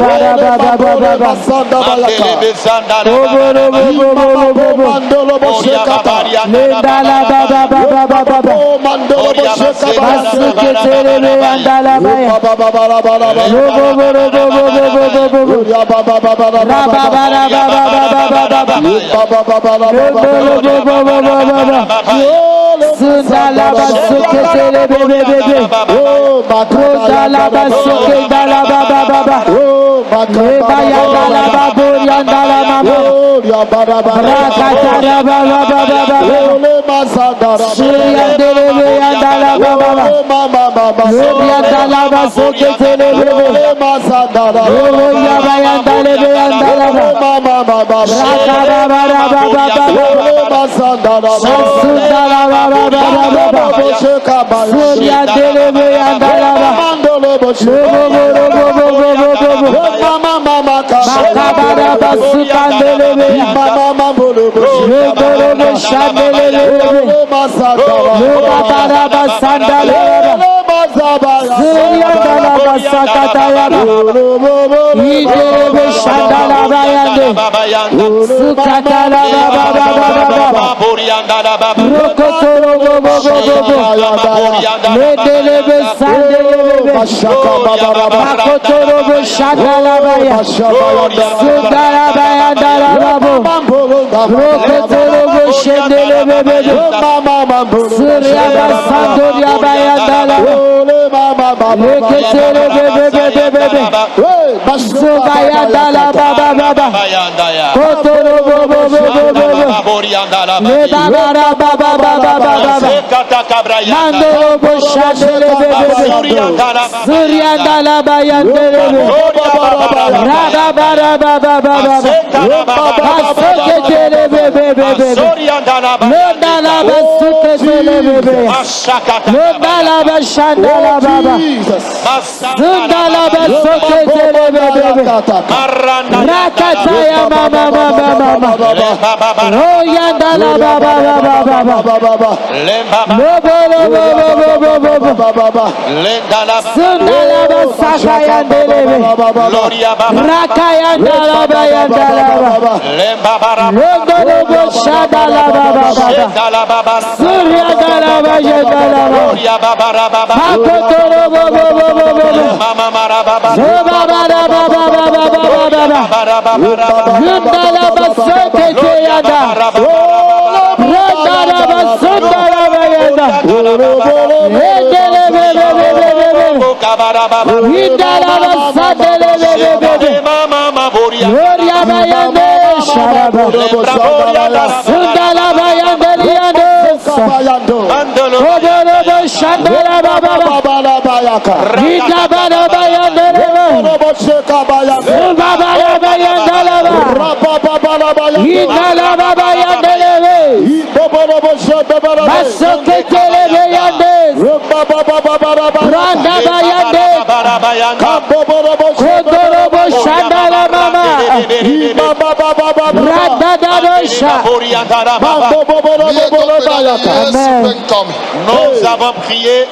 Nous avons prié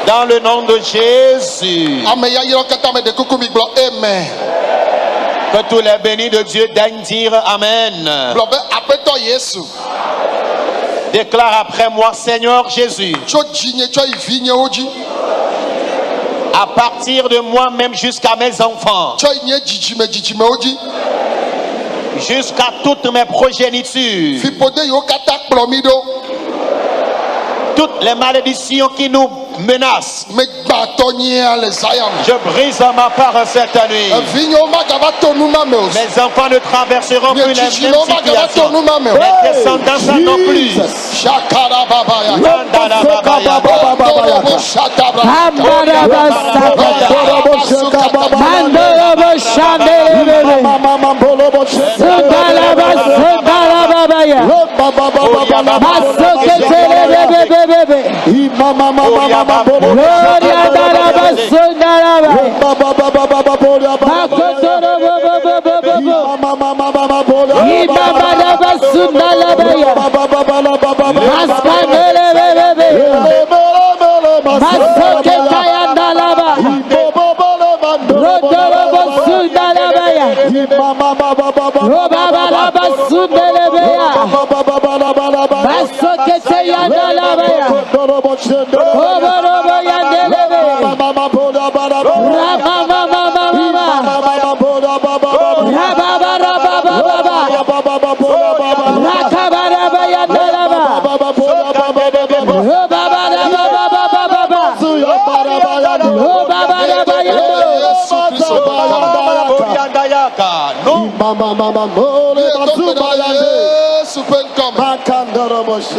dans le nom de Jésus. Que tous les bénis de Dieu daignent dire Amen. Déclare après moi, Seigneur Jésus. À partir de moi-même jusqu'à mes enfants, jusqu'à toutes mes progénitures, toutes les malédictions qui nous menacent, je brise à ma part cette nuit. Mes enfants ne traverseront plus les mêmes situations. Mes descendants non plus.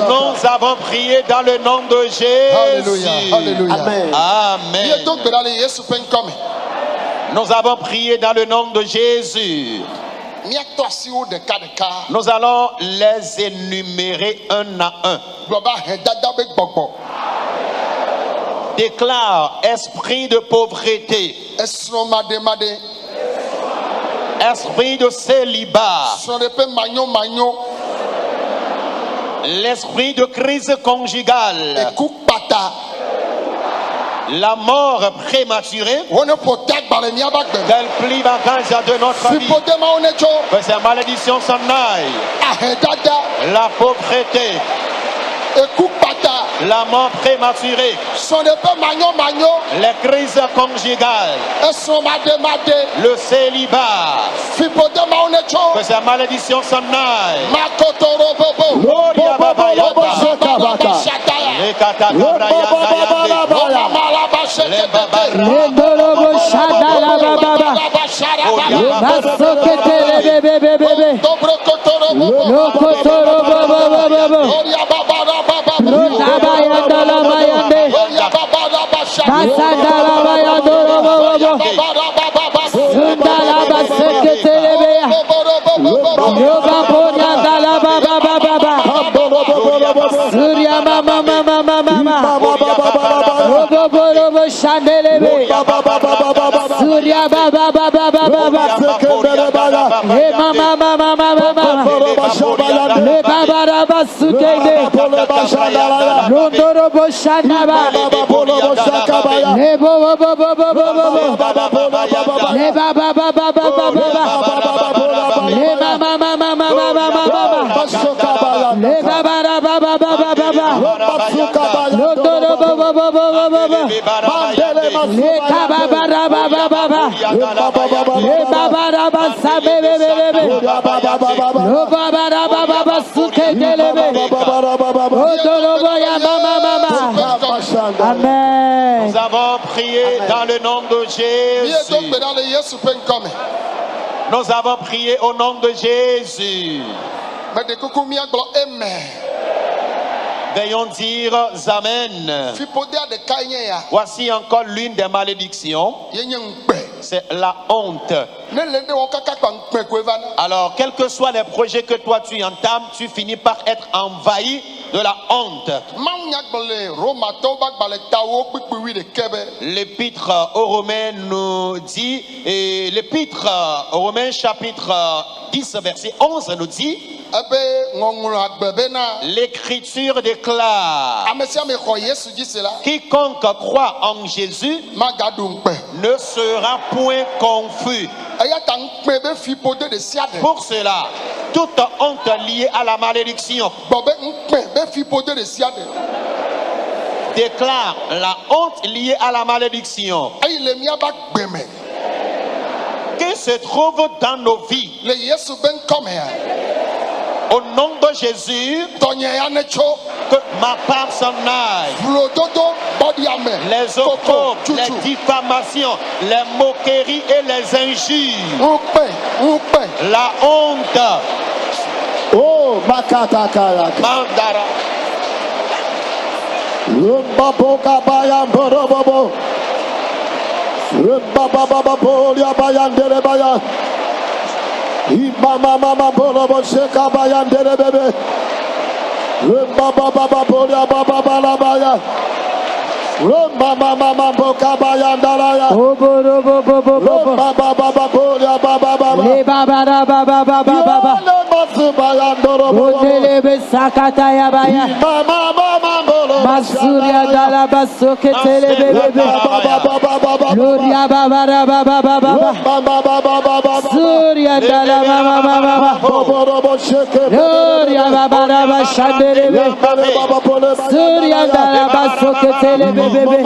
Nous avons prié dans le nom de Jésus. Amen. Amen. Nous avons prié dans le nom de Jésus. Nous allons les énumérer un à un. Déclare esprit de pauvreté, esprit de célibat, l'esprit de crise conjugale, la mort prématurée, qu'elle plie bagage de notre vie, que ces malédictions s'en aillent, la pauvreté, la mort prématurée, les crises conjugales, le célibat, que ces malédictions s'en aillent. Surya mama Nous avons prié dans le nom de Jésus. Nous avons prié au nom de Jésus. Veuillons dire Amen. Voici encore l'une des malédictions. C'est la honte. Alors, quels que soient les projets que toi tu entames, tu finis par être envahi de la honte. L'épître aux Romains nous dit, et l'épître aux Romains chapitre 10 verset 11 nous dit, l'Écriture déclare, quiconque croit en Jésus ne sera point confus. Pour cela, toute honte liée à la malédiction déclare la honte liée à la malédiction qui se trouve dans nos vies. Au nom de Jésus, que ma part s'en aille. Les opprobles, les diffamations, les moqueries et les injures. La honte. Oh, Makatakara. Mandara. Rumbaboka bayam borobobo. Rumbabababo yabayan derebaya. Imama mama borobo sheka bayan derebebe. Rumbabababo yababalabaya. Rumbababa boka bayan daraya. Rumbabababo yabababa. Lebababababababa. Masuria dala basoke telebebe. Gloria babara baba baba. Suria dala mama mama. Gloria babara bashanderebe. Suria dala basoke telebebe.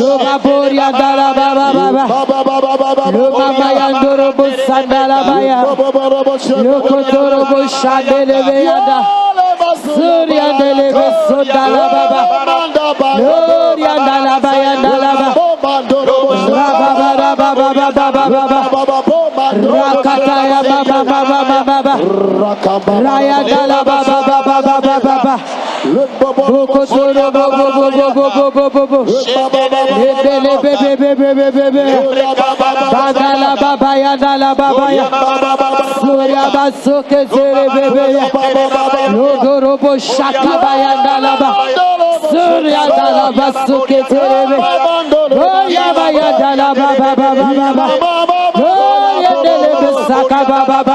Loba boria dala baba baba. Loba mayandoro busandala baya. Lokotoro bushanderebe yanda. Surya delebe sodala baba. Gloria dala baya dala baba. Rababa baba baba. Rakataya baba baba baba. Raya dala baba baba baba. Bokotoro bobo. Lebe. Badala baba ya dala baba ya. Surya basoke telebebe ya. Lodorobo shaka bayandalaba. Surya dalaba soke telebe. Oya bayandalaba baba. Oya delebe saka baba.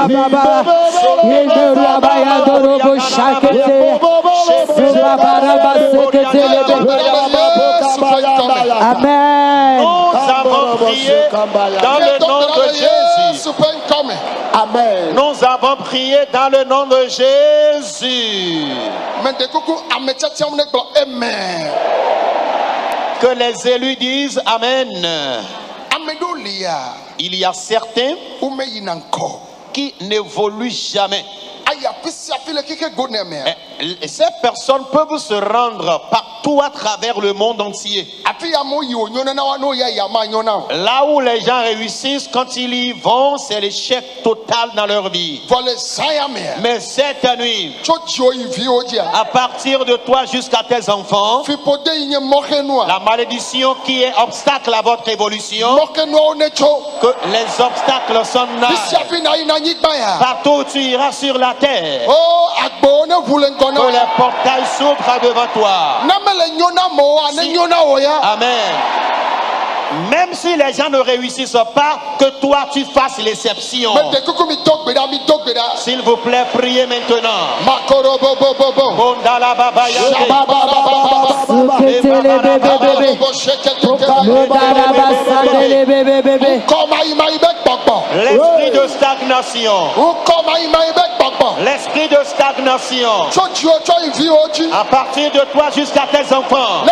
Yendora bayandorobo shaka telebe. Subabara basoke telebe. Amen. Nous avons prié dans le nom de Jésus. Amen. Nous avons prié dans le nom de Jésus. Que les élus disent Amen. Il y a certains qui n'évoluent jamais. Et ces personnes peuvent se rendre partout à travers le monde entier. Là où les gens réussissent, quand ils y vont, c'est l'échec total dans leur vie. Mais cette nuit, à partir de toi jusqu'à tes enfants, la malédiction qui est obstacle à votre évolution, que les obstacles s'en aillent. Partout où tu iras sur la terre, Que les portails s'ouvrent devant toi. Amen. Même si les gens ne réussissent pas, que toi tu fasses l'exception. S'il vous plaît, priez maintenant. L'esprit de stagnation. L'esprit de stagnation. À partir de toi jusqu'à tes enfants.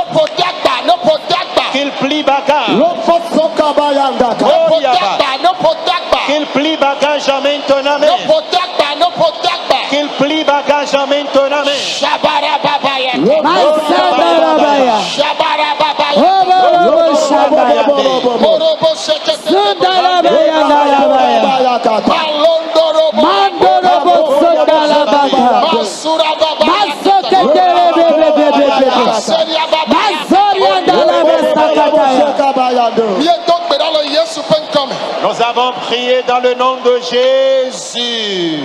Qu'il plie bagage. Qu'il plie bagage maintenant. Qu'il plie bagage maintenant. Nous avons prié dans le nom de Jésus.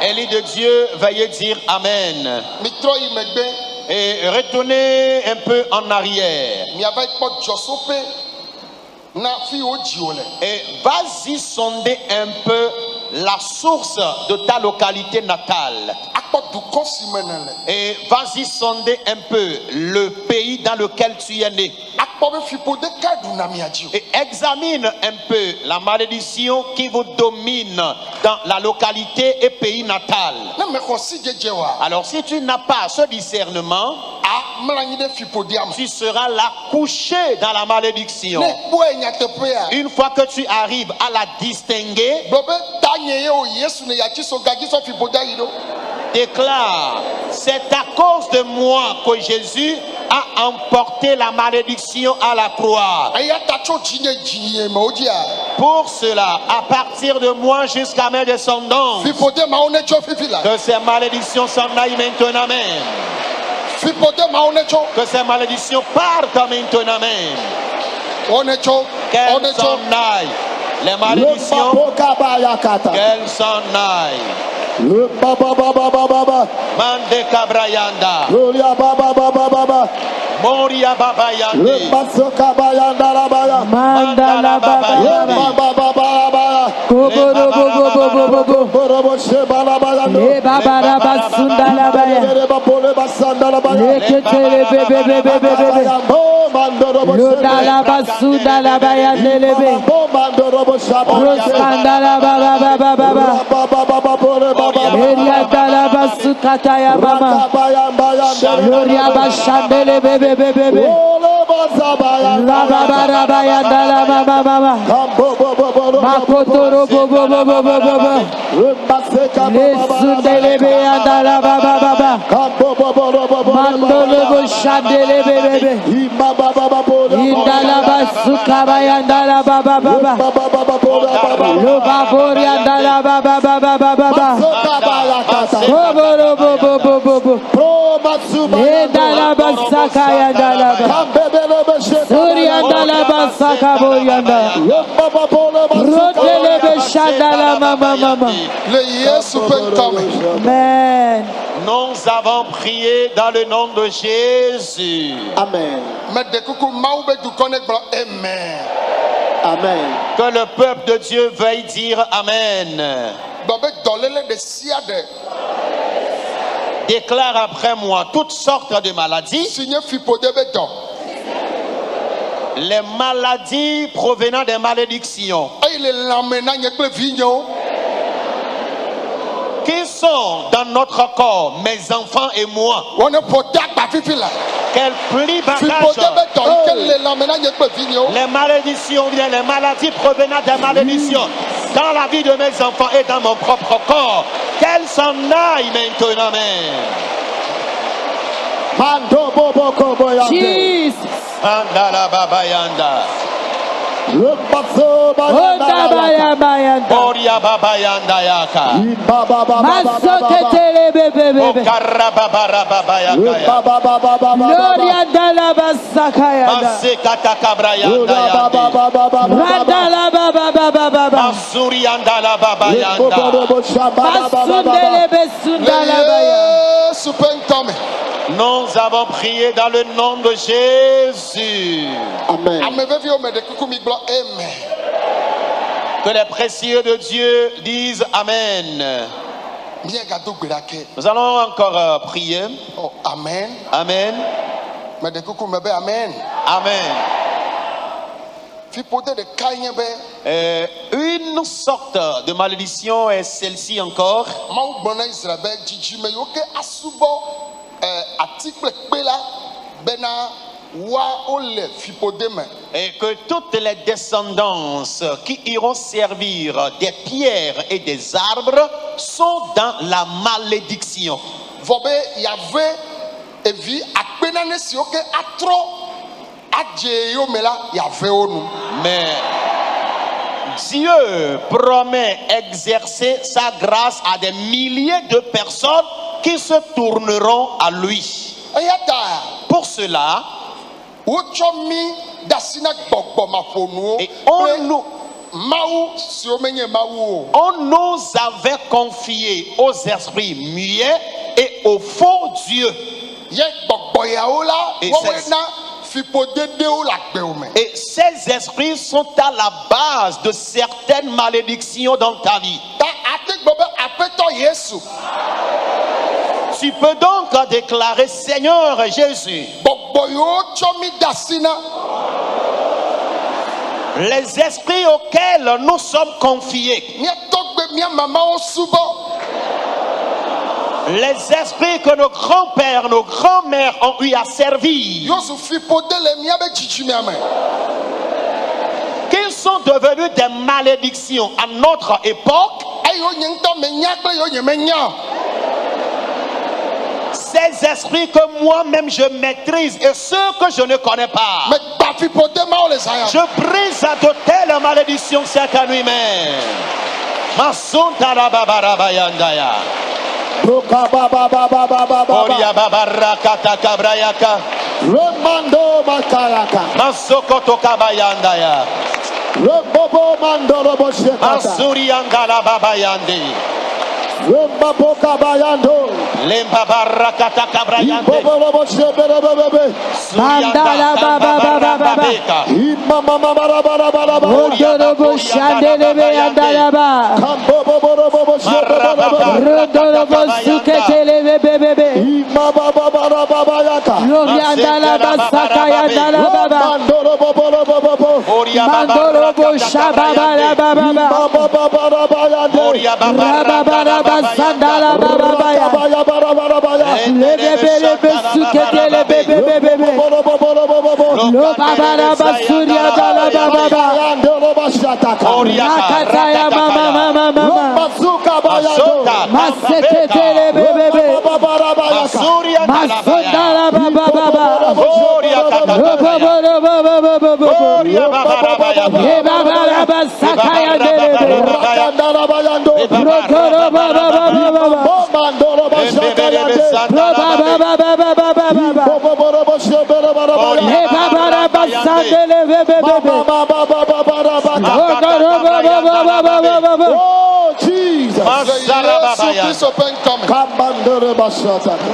Élie de Dieu, veuillez dire Amen. Et retournez un peu en arrière. Et vas-y sonder un peu la source de ta localité natale. Et vas-y sonder un peu le pays dans lequel tu es né. Et examine un peu la malédiction qui vous domine dans la localité et pays natal. Alors si tu n'as pas ce discernement, tu seras là couché dans la malédiction. Une fois que tu arrives à la distinguer, déclare, c'est à cause de moi que Jésus a emporté la malédiction à la croix. Pour cela, à partir de moi jusqu'à mes descendants, que ces malédictions s'en aillent maintenant même. Que ces malédictions partent maintenant même. Qu'elles s'en aillent. Les malédictions, qu'elles s'en aillent. Mande Kabrayanda. Moria Baba Yandi. Mandala Baba Yandi. Nous avons prié dans le nom de Jésus. Amen. Amen. Que le peuple de Dieu veuille dire Amen. Déclare après moi toutes sortes de maladies. Les maladies provenant des malédictions qui sont dans notre corps, mes enfants et moi. Qu'elles plient bagage. Les malédictions viennent, les maladies provenant des malédictions dans la vie de mes enfants et dans mon propre corps. Qu'elles s'en aillent maintenant même. Jesus. Andala Baba Yanda. Boria Baba Yanda Yaka. Okara Baba Baba Yaka. Gloria Dala Basakaya. Masekata Kabra Yanda Yaka. Radala Baba Nous avons prié dans le nom de Jésus. Amen. Que les précieux de Dieu disent Amen. Nous allons encore prier. Oh, amen. Amen. Amen. Amen. Une sorte de malédiction est celle-ci encore. Et que toutes les descendances qui iront servir des pierres et des arbres sont dans la malédiction. Mais Dieu promet exercer sa grâce à des milliers de personnes qui se tourneront à lui. Pour cela, et on nous avait confié aux esprits muets et aux faux dieux. Et ces esprits sont à la base de certaines malédictions dans ta vie. Tu peux donc déclarer: Seigneur Jésus, les esprits auxquels nous sommes confiés, les esprits que nos grands-pères, nos grands-mères ont eu à servir, qu'ils sont devenus des malédictions à notre époque, ces esprits que moi-même je maîtrise et ceux que je ne connais pas, je brise à de telles malédictions cette nuit même. Oria babarakata kabrayaka. Remando makaraka. Masokoto kabayandaya. Rebobo mandoro boshekata. Asuriandala babayande. Rembabo kabayando. Lemba barakata kabrayande. Bobo boshebebebebe. Mandala baba baba baba. Imama mama bara. Rodoro boshandele be andala ba. Kambobo bobo boshebebebe. Rodoro bosuketele be bebe. Imama baba yaka. Gloria andala ba sakaya andala baba. Mandoro bobo. Mandoro boshababa la baba baba. Oria Rababa sandala baba ya. Lebe suketele be bebe. Lo baba la basuria dala baba. Nakataya mama. Maseketele bebe. Masundala baba.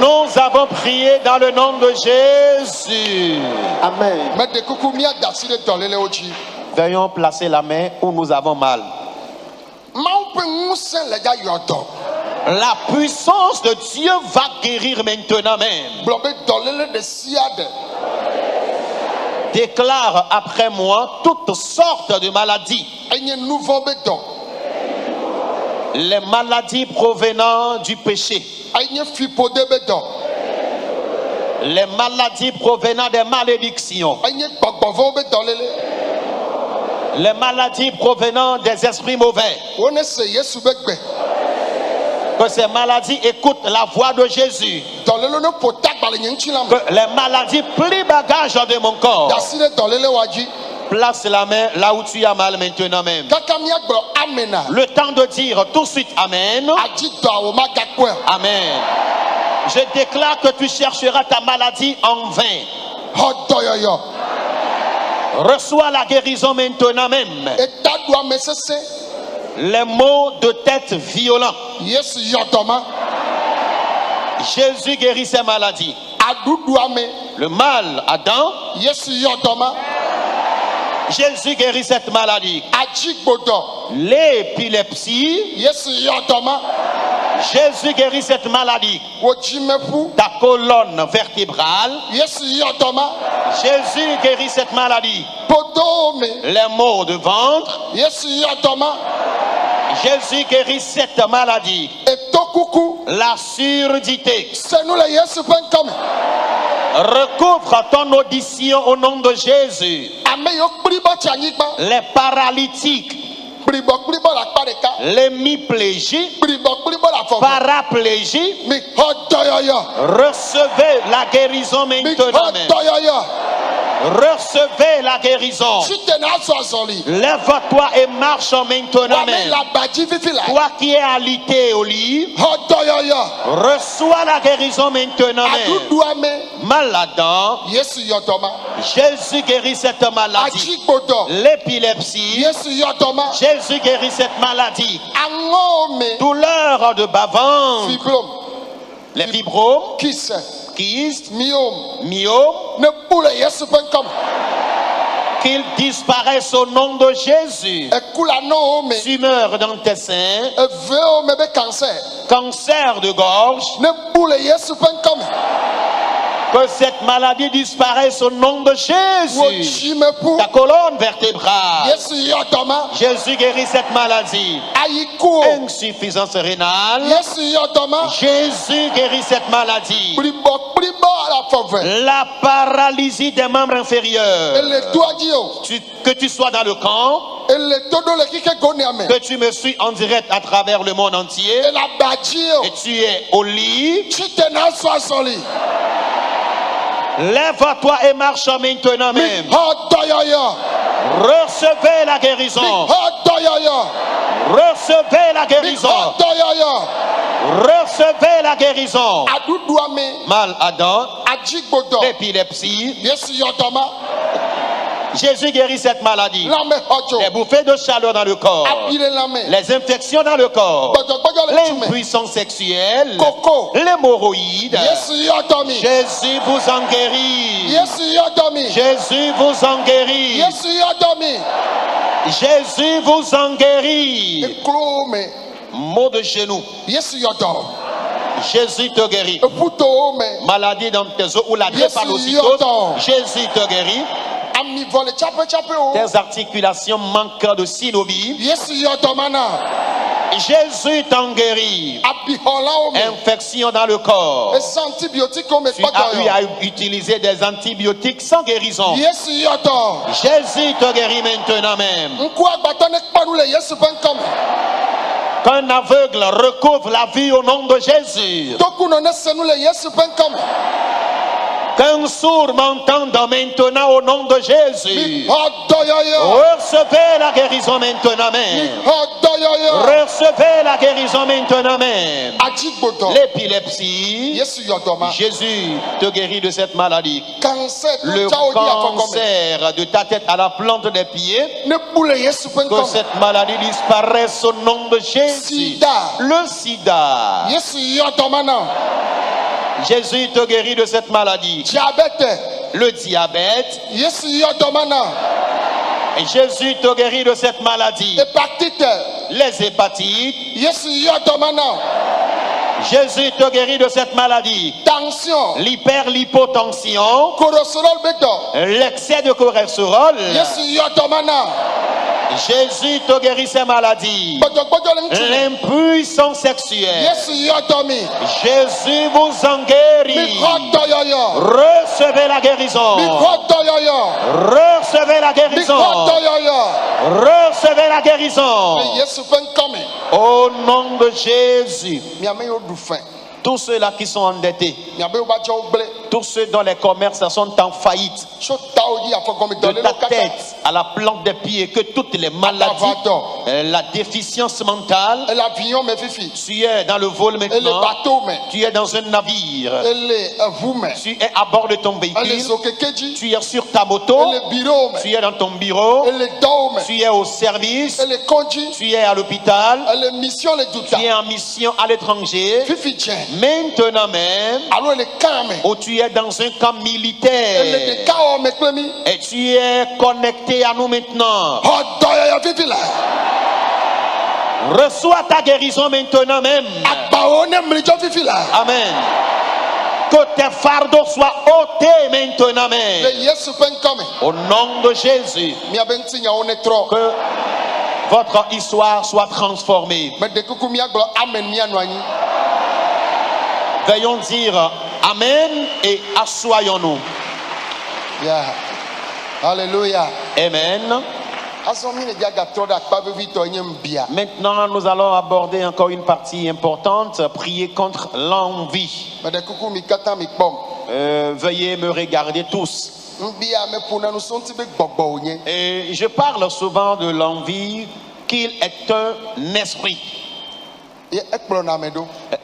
Nous avons prié dans le nom de Jésus. Amen. Veuillons placer la main où nous avons mal. La puissance de Dieu va guérir maintenant même. Déclare après moi toutes sortes de maladies. Les maladies provenant du péché. Les maladies provenant des malédictions. Les maladies provenant des esprits mauvais. Que ces maladies écoutent la voix de Jésus. Que les maladies plient bagage de mon corps. Place la main là où tu as mal maintenant même. Le temps de dire tout de suite Amen. Amen. Je déclare que tu chercheras ta maladie en vain. Reçois la guérison maintenant même. Les maux de tête violents. Jésus guérit ces maladies. Le mal à dents. Jésus guérit cette maladie. L'épilepsie. Jésus guérit cette maladie. Ta colonne vertébrale. Jésus guérit cette maladie. Les maux de ventre. Jésus guérit cette maladie. La surdité. Recouvre ton audition au nom de Jésus. Les paralytiques, l'hémiplégie, paraplégie, recevez la guérison maintenant même. Recevez la guérison. Lève-toi et marche maintenant même. Toi qui es alité au lit, reçois la guérison maintenant même. Malade, Jésus guérit cette maladie. L'épilepsie, Jésus guérit cette maladie. Douleur de bas-ventre, les fibromes, kyste, myome, qu'ils disparaissent au nom de Jésus. Tumeur dans tes seins, cancer de gorge, que cette maladie disparaisse au nom de Jésus. Ta colonne vertébrale, Jésus guérit cette maladie. Insuffisance rénale, Jésus guérit cette maladie. La paralysie des membres inférieurs, que tu sois dans le camp, que tu me suis en direct à travers le monde entier, et tu es au lit, lève-toi et marche maintenant même. Recevez la guérison. Recevez la guérison. Recevez la guérison. Mal à dents, l'épilepsie. Jésus guérit cette maladie. Les bouffées de chaleur dans le corps, les infections dans le corps, l'impuissance sexuelle, l'hémorroïde. Jésus vous en guérit. Jésus vous en guérit. Jésus vous en guérit. Maux de genoux, Jésus te guérit. Maladie dans tes os ou la drépanocytose, Jésus te guérit. Tes articulations manquent de synovie, Jésus t'en guérit. Infection dans le corps, tu as eu à utiliser des antibiotiques sans guérison, Jésus te guérit maintenant même. Qu'un aveugle recouvre la vue au nom de Jésus. Qu'un sourd m'entende maintenant au nom de Jésus. Recevez la guérison maintenant même. Recevez la guérison maintenant même. L'épilepsie, Jésus te guérit de cette maladie. Le cancer de ta tête à la plante des pieds, que cette maladie disparaisse au nom de Jésus. Le sida, Jésus te guérit de cette maladie. Le diabète, et Jésus te guérit de cette maladie. Les hépatites, Jésus te guérit de cette maladie. L'hyperlipotension, l'excès de cholestérol, Jésus te guérit ces maladies. L'impuissance sexuelle, Jésus vous en guérit. Recevez la guérison. Recevez la guérison. Recevez la guérison. Au nom de Jésus. Tous ceux-là qui sont endettés, tous ceux dont les commerces sont en faillite, de ta tête à la plante des pieds, que toutes les maladies, la déficience mentale, tu es dans le vol maintenant, tu es dans un navire, tu es à bord de ton véhicule, tu es sur ta moto, tu es dans ton bureau, tu es au service, tu es à l'hôpital, tu es en mission à l'étranger, maintenant même, où tu es dans un camp militaire et tu es connecté à nous maintenant. Reçois ta guérison maintenant même. Amen. Que tes fardeaux soient ôtés maintenant même. Au nom de Jésus. Que votre histoire soit transformée. Veuillons dire Amen et assoyons-nous. Yeah. Alléluia. Amen. Maintenant, nous allons aborder encore une partie importante, prier contre l'envie. Veuillez me regarder tous. Et je parle souvent de l'envie, qu'il est un esprit.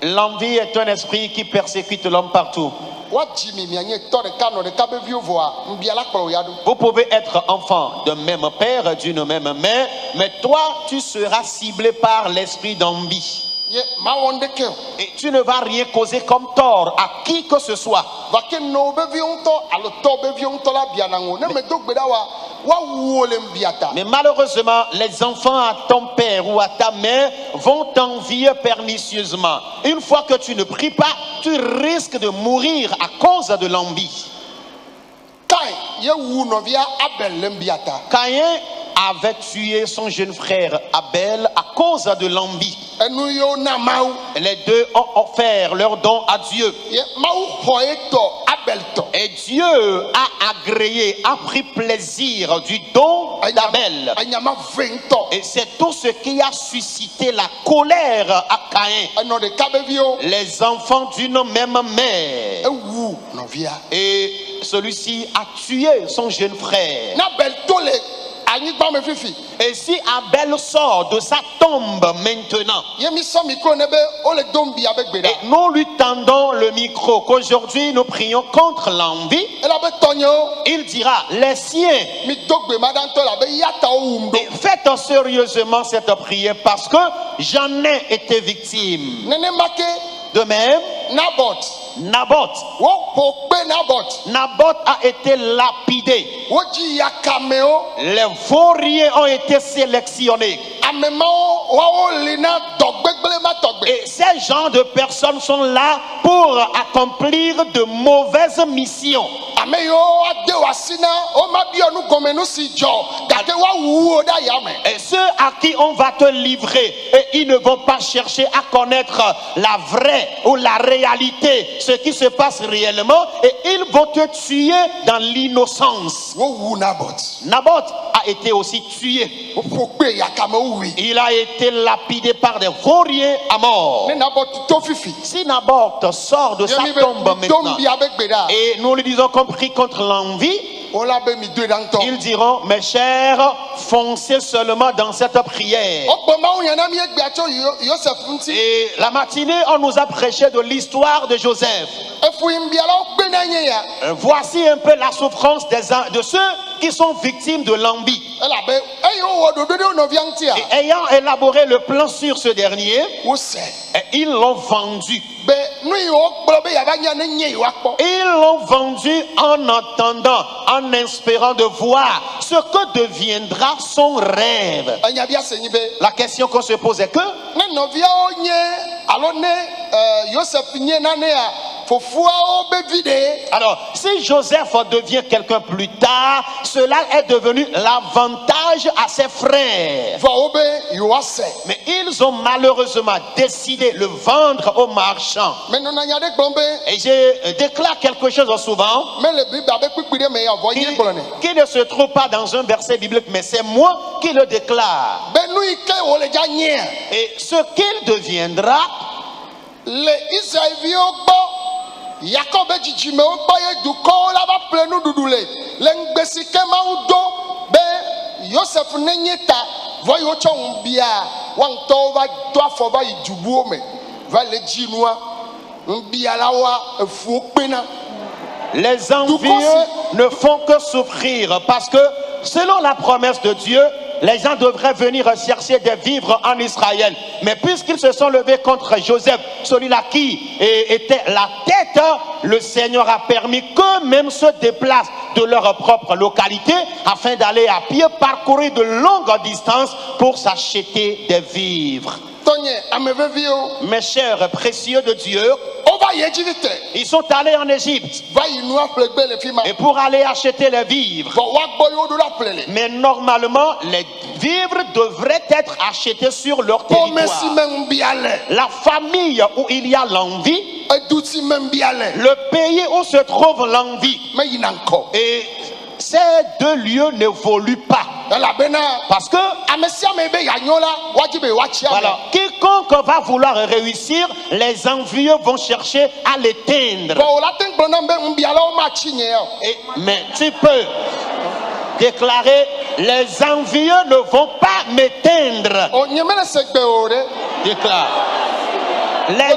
L'envie est un esprit qui persécute l'homme partout. Vous pouvez être enfant d'un même père, d'une même mère, mais toi, tu seras ciblé par l'esprit d'envie. Et tu ne vas rien causer comme tort à qui que ce soit. Mais malheureusement, les enfants à ton père ou à ta mère vont t'envier pernicieusement. Une fois que tu ne pries pas, tu risques de mourir à cause de l'envie. Caïn avait tué son jeune frère Abel à cause de l'envie. Les deux ont offert leur don à Dieu. Et Dieu a agréé, a pris plaisir du don d'Abel. Et c'est tout ce qui a suscité la colère à Caïn. Les enfants d'une même mère. Et celui-ci a tué son jeune frère. Et si Abel sort de sa tombe maintenant, et nous lui tendons le micro, qu'aujourd'hui nous prions contre l'envie, il dira les siens. Et faites sérieusement cette prière parce que j'en ai été victime. De même, Naboth a été lapidé. Les vauriens ont été sélectionnés. Et ces gens de personnes sont là pour accomplir de mauvaises missions. Et ceux à qui on va te livrer, et ils ne vont pas chercher à connaître la vraie ou la réalité, ce qui se passe réellement, et ils vont te tuer dans l'innocence. Naboth a été aussi tué. Il a été lapidé par des vauriens à mort. Si Naboth sort de sa tombe maintenant, et nous lui disons qu'on prie contre l'envie, ils diront, mes chers, foncez seulement dans cette prière. Et la matinée, on nous a prêché de l'histoire de Joseph. Voici un peu la souffrance de ceux qui sont victimes de l'envie. Et ayant élaboré le plan sur ce dernier, ils l'ont vendu. Ils l'ont vendu en attendant, en espérant de voir ce que deviendra son rêve. La question qu'on se pose est que alors, si Joseph devient quelqu'un plus tard, cela est devenu l'avantage à ses frères. Mais ils ont malheureusement décidé de le vendre aux marchands. Et je déclare quelque chose souvent qui ne se trouve pas dans un verset biblique, mais c'est moi qui le déclare. Et ce qu'il deviendra, Le Israéliens Jacob djidjime wo gba ye dukɔwo la va ple nuɖuɖu le ŋgbesi ke Mawu do be Yosef ne nye ta vɔ yi wotsɔ ŋu bia wa ŋutɔwo va do afɔ va yi dubuwo me va le dzi nua ŋubialawoa efuwo kpena. Les envieux ne font que souffrir parce que selon la promesse de Dieu, les gens devraient venir chercher des vivres en Israël. Mais puisqu'ils se sont levés contre Joseph, celui-là qui était la tête, le Seigneur a permis qu'eux-mêmes se déplacent de leur propre localité afin d'aller à pied parcourir de longues distances pour s'acheter des vivres. Mes chers précieux de Dieu, ils sont allés en Égypte et pour aller acheter les vivres. Mais normalement, les vivres devraient être achetés sur leur territoire. La famille où il y a l'envie, le pays où se trouve l'envie. Et ces deux lieux n'évoluent pas. Parce que voilà, quiconque va vouloir réussir, les envieux vont chercher à l'éteindre. Mais tu peux déclarer: les envieux ne vont pas m'éteindre. Déclare: les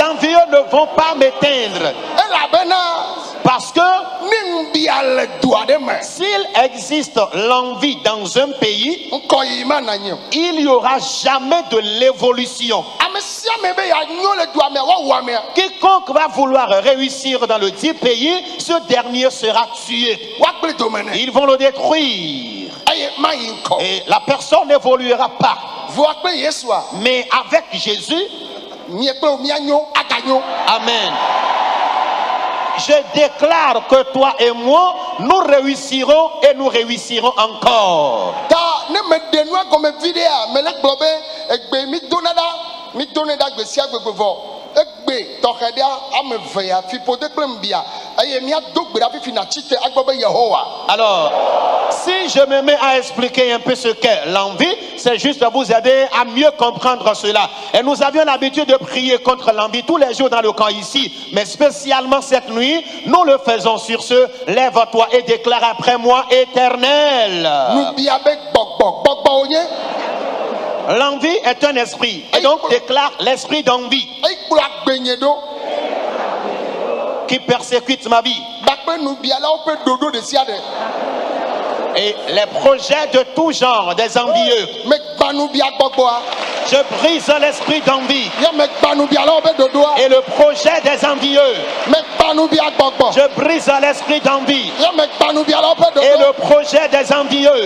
envieux ne vont pas m'éteindre. Parce que s'il existe l'envie dans un pays, il n'y aura jamais de l'évolution. Quiconque va vouloir réussir dans le dit pays, ce dernier sera tué. Ils vont le détruire. Et la personne n'évoluera pas. Mais avec Jésus, amen. Je déclare que toi et moi, nous réussirons et nous réussirons encore. Alors, si je me mets à expliquer un peu ce qu'est l'envie, c'est juste vous aider à mieux comprendre cela. Et nous avions l'habitude de prier contre l'envie tous les jours dans le camp ici, mais spécialement cette nuit, nous le faisons. Sur ce, lève-toi et déclare après moi: Éternel. L'envie est un esprit, et donc déclare l'esprit d'envie qui persécute ma vie. Et les projets de tout genre des envieux, je brise l'esprit d'envie. Et le projet des envieux, je brise l'esprit d'envie. Et le projet des envieux,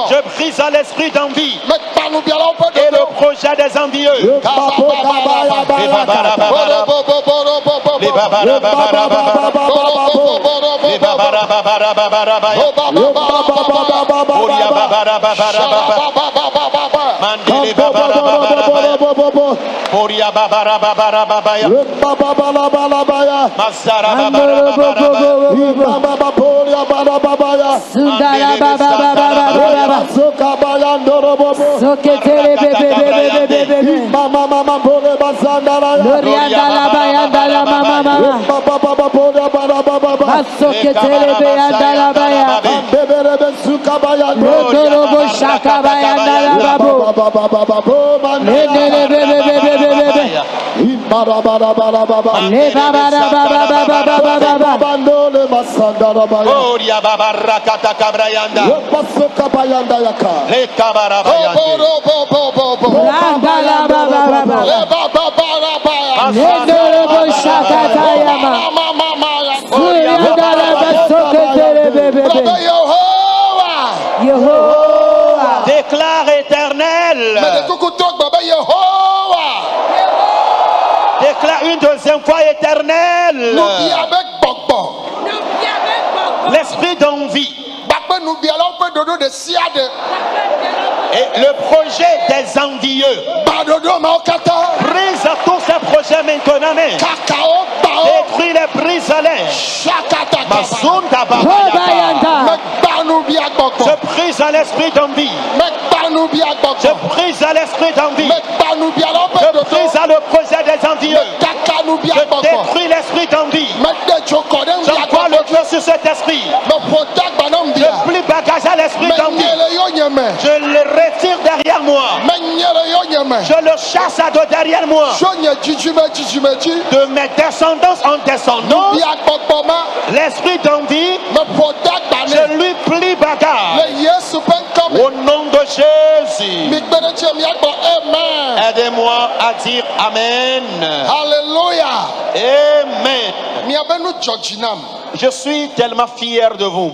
je brise l'esprit d'envie. Et le projet des envieux. Déclare: Éternel. Déclare une deuxième fois: Éternel. L'esprit d'envie Et le projet des envieux. Brise tous ces projets maintenant. Détruis-les, brise-les. Je brise à l'esprit d'envie. Je brise à l'esprit d'envie. Je brise à le projet des envieux. Je détruis l'esprit d'envie. J'envoie le feu sur cet esprit. Je plie bagage à l'esprit d'envie. Je le retire derrière moi. Je le chasse à dos derrière moi. De mes descendants en descendants, l'esprit d'envie, je lui plie bagage. Au nom de Jésus. Aidez-moi à dire Amen. Alléluia. Amen. Je suis tellement fier de vous.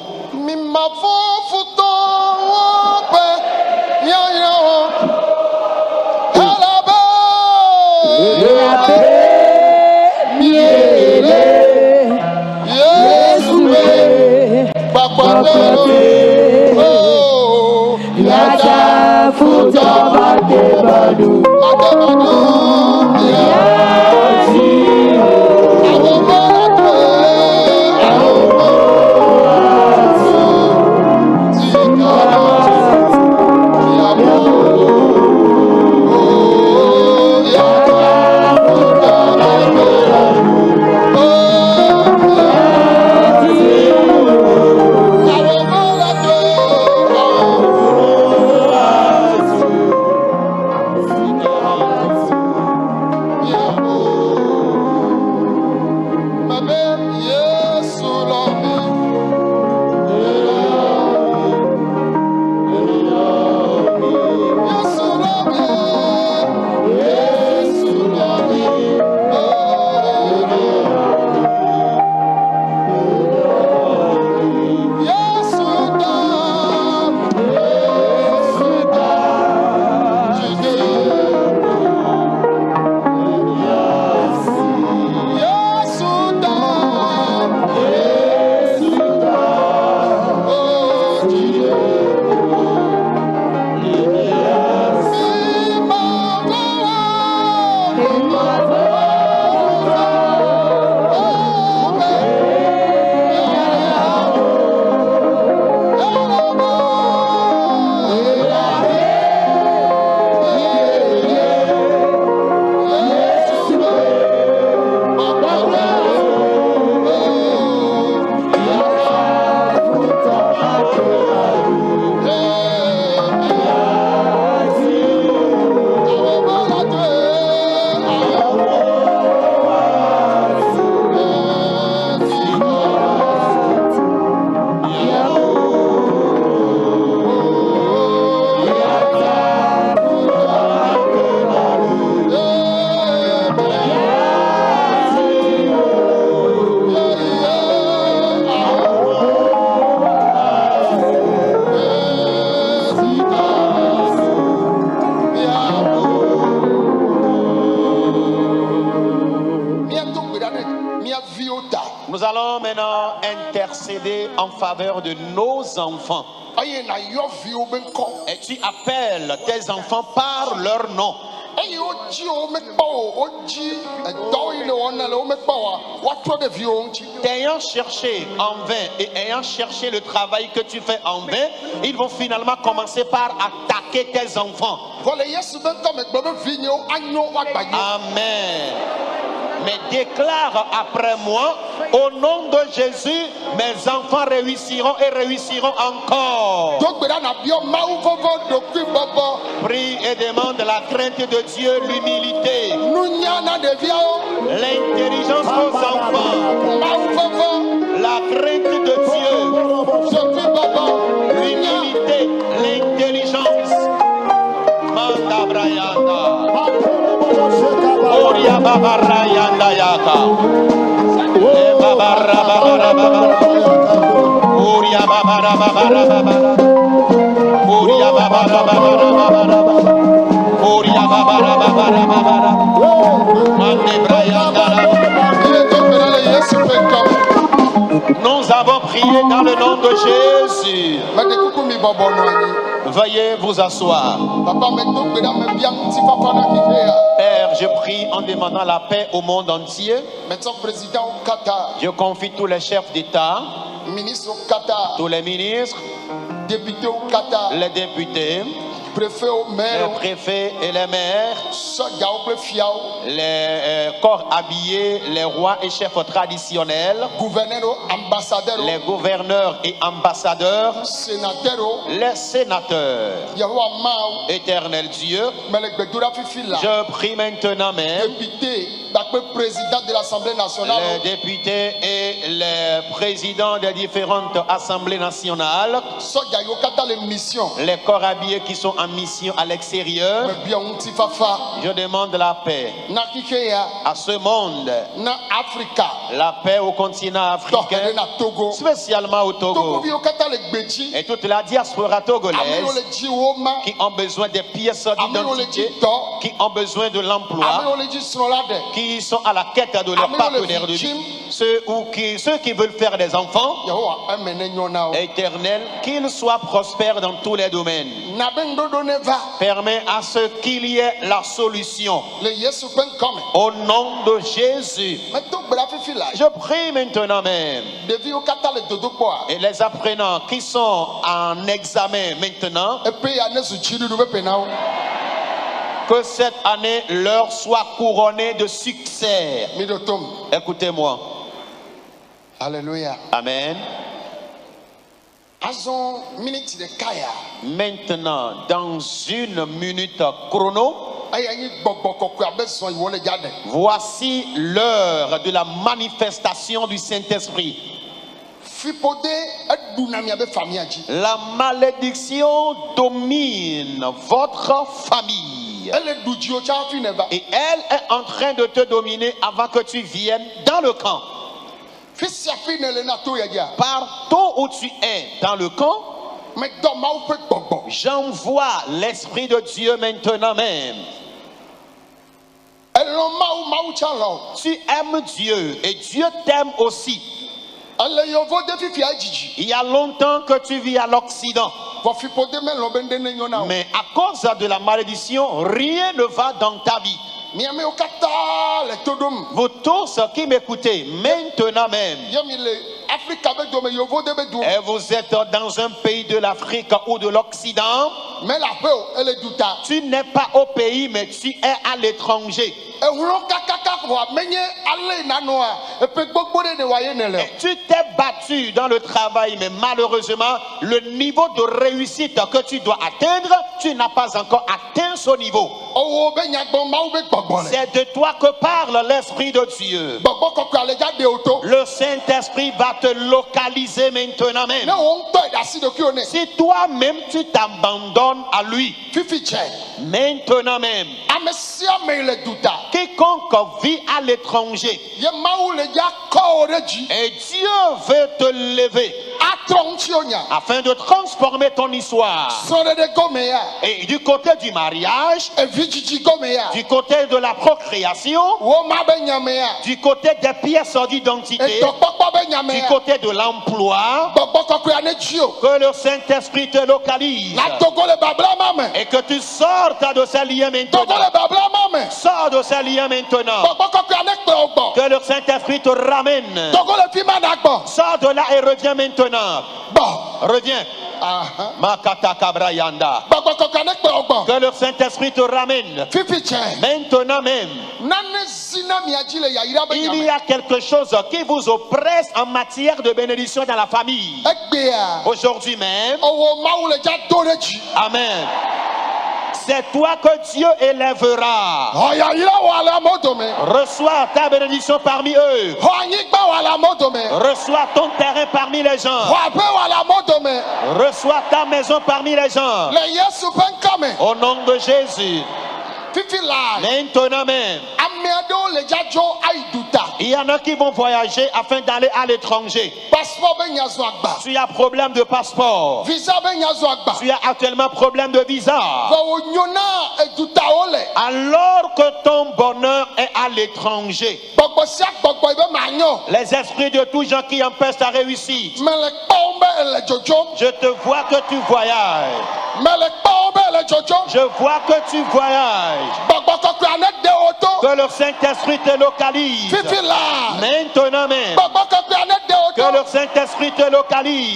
Nous allons maintenant intercéder en faveur de nos enfants. Et tu appelles tes enfants par leur nom. T'ayant cherché en vain et ayant cherché le travail que tu fais en vain, ils vont finalement commencer par attaquer tes enfants. Amen. Mais déclare après moi, au nom de Jésus, mes enfants réussiront et réussiront encore. Prie et demande la crainte de Dieu, l'humilité, l'intelligence aux enfants, la crainte de Dieu, l'humilité, l'intelligence. Manda Brayanda. Oria Babara Yanda Yaka. Babara Babara Babara. Oria Babara Babara Babara. Oria Babara Babara Babara. Oria Babara Babara Babara. Mande Brayanda. Nous avons prié dans le nom de Jésus. Veuillez vous asseoir. Père, je prie en demandant la paix au monde entier. Je confie tous les chefs d'État, tous les ministres, les députés, les préfets et les maires, les corps habillés, les rois et chefs traditionnels, les gouverneurs et ambassadeurs, les sénateurs. Éternel Dieu, je prie maintenant même président de l'Assemblée nationale, les députés et les présidents des différentes assemblées nationales, les corps habillés qui sont en mission à l'extérieur. Je demande la paix à ce monde, la paix au continent africain, spécialement au Togo, et toute la diaspora togolaise qui ont besoin des pièces d'identité, qui ont besoin de l'emploi, qui sont à la quête de leur partenaire de vie, ceux qui veulent faire des enfants. Éternel, qu'ils soient prospères dans tous les domaines. Permets à ce qu'il y ait la solution. Au nom de Jésus, je prie maintenant même. Et les apprenants qui sont en examen maintenant, que cette année leur soit couronnée de succès. Écoutez-moi. Alléluia. Amen. Maintenant, dans une minute chrono, voici l'heure de la manifestation du Saint-Esprit. La malédiction domine votre famille. Et elle est en train de te dominer avant que tu viennes dans le camp. Partout où tu es dans le camp, j'envoie l'Esprit de Dieu maintenant même. Tu aimes Dieu et Dieu t'aime aussi. Il y a longtemps que tu vis à l'Occident, mais à cause de la malédiction, rien ne va dans ta vie. Vous tous qui m'écoutez maintenant même, et vous êtes dans un pays de l'Afrique ou de l'Occident, tu n'es pas au pays mais tu es à l'étranger. Tu t'es battu dans le travail, mais malheureusement, le niveau de réussite que tu dois atteindre, tu n'as pas encore atteint ce niveau. C'est de toi que parle l'Esprit de Dieu. Le Saint-Esprit va te localiser maintenant même. Si toi-même tu t'abandonnes à lui, maintenant même, quiconque vit à l'étranger, et Dieu veut te lever afin de transformer ton histoire. Et du côté du mariage, du côté de la procréation, du côté des pièces d'identité, du côté de l'emploi, que le Saint-Esprit te localise et que tu sortes de ces liens maintenant. Sors de ces liens maintenant. Que le Saint-Esprit te ramène. Sors de là et reviens maintenant. Reviens. Makata Kabrayanda. Que le Saint-Esprit te ramène maintenant même. Il y a quelque chose qui vous oppresse en matière de bénédiction dans la famille. Aujourd'hui même. Amen. C'est toi que Dieu élèvera. Reçois ta bénédiction parmi eux. Reçois ton terrain parmi les gens. Reçois ta maison parmi les gens. Au nom de Jésus. Maintenant même. Il y en a qui vont voyager afin d'aller à l'étranger. Tu as problème de passeport. Tu as actuellement problème de visa. Alors que ton bonheur est à l'étranger. Les esprits de tous gens qui empêchent ta réussite. Je te vois que tu voyages. Je vois que tu voyages. Que le Saint-Esprit te localise. Maintenant même. Que le Saint-Esprit te localise.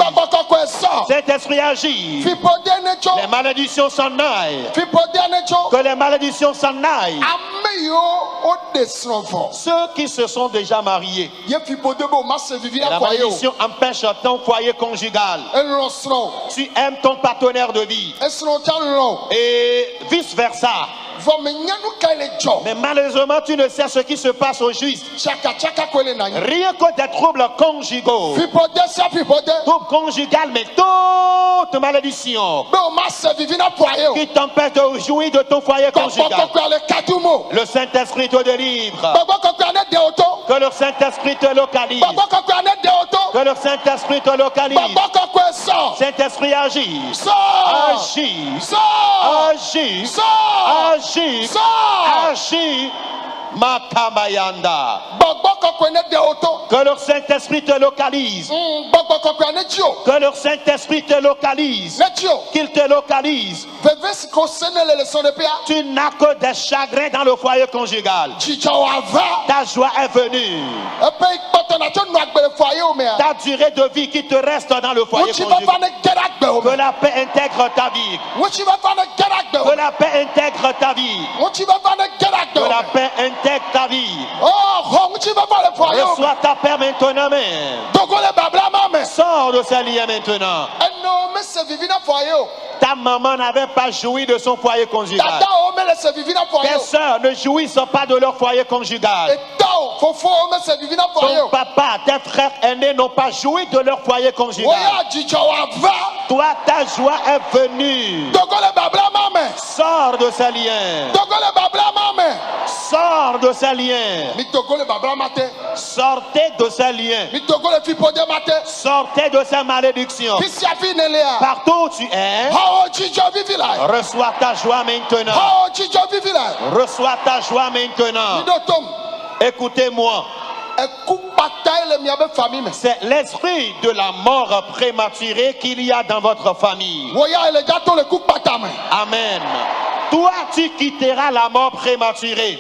Saint-Esprit agit. Les malédictions s'en aillent. Que les malédictions s'en aillent. Ceux qui se sont déjà mariés. La malédiction empêche ton foyer conjugal. Tu aimes ton partenaire de vie. Et vice versa. Mais malheureusement, tu ne sais ce qui se passe au juste. Rien que des troubles conjugaux. Troubles conjugal, mais toute malédiction qui t'empêche de jouir de ton foyer conjugal. Le Saint-Esprit te délivre. Que le Saint-Esprit te localise. Que le Saint-Esprit te localise. Saint-Esprit agit. Agit. Agit. Agis, agis, Makamayanda. Que le Saint-Esprit te localise. Que le Saint-Esprit te localise. Qu'il te localise. Tu n'as que des chagrins dans le foyer conjugal. Ta joie est venue. Ta durée de vie qui te reste dans le foyer conjugal. Que la paix intègre ta vie. Que la paix intègre ta vie. Que la paix intègre ta vie. Reçois ta paix maintenant même. Sors de ce lien maintenant. Ta maman n'avait pas joui de son foyer conjugal. Tes soeurs ne jouissent pas de leur foyer conjugal. Ton papa, tes frères aînés n'ont pas joui de leur foyer conjugal. Toi, ta joie est venue. Sors de ce lien. Sors de ce lien. Sortez de ce lien. Sortez de ces malédictions. Partout où tu es, reçois ta joie maintenant. Reçois ta joie maintenant. Écoutez-moi. C'est l'esprit de la mort prématurée qu'il y a dans votre famille. Amen. Toi, tu quitteras la mort prématurée.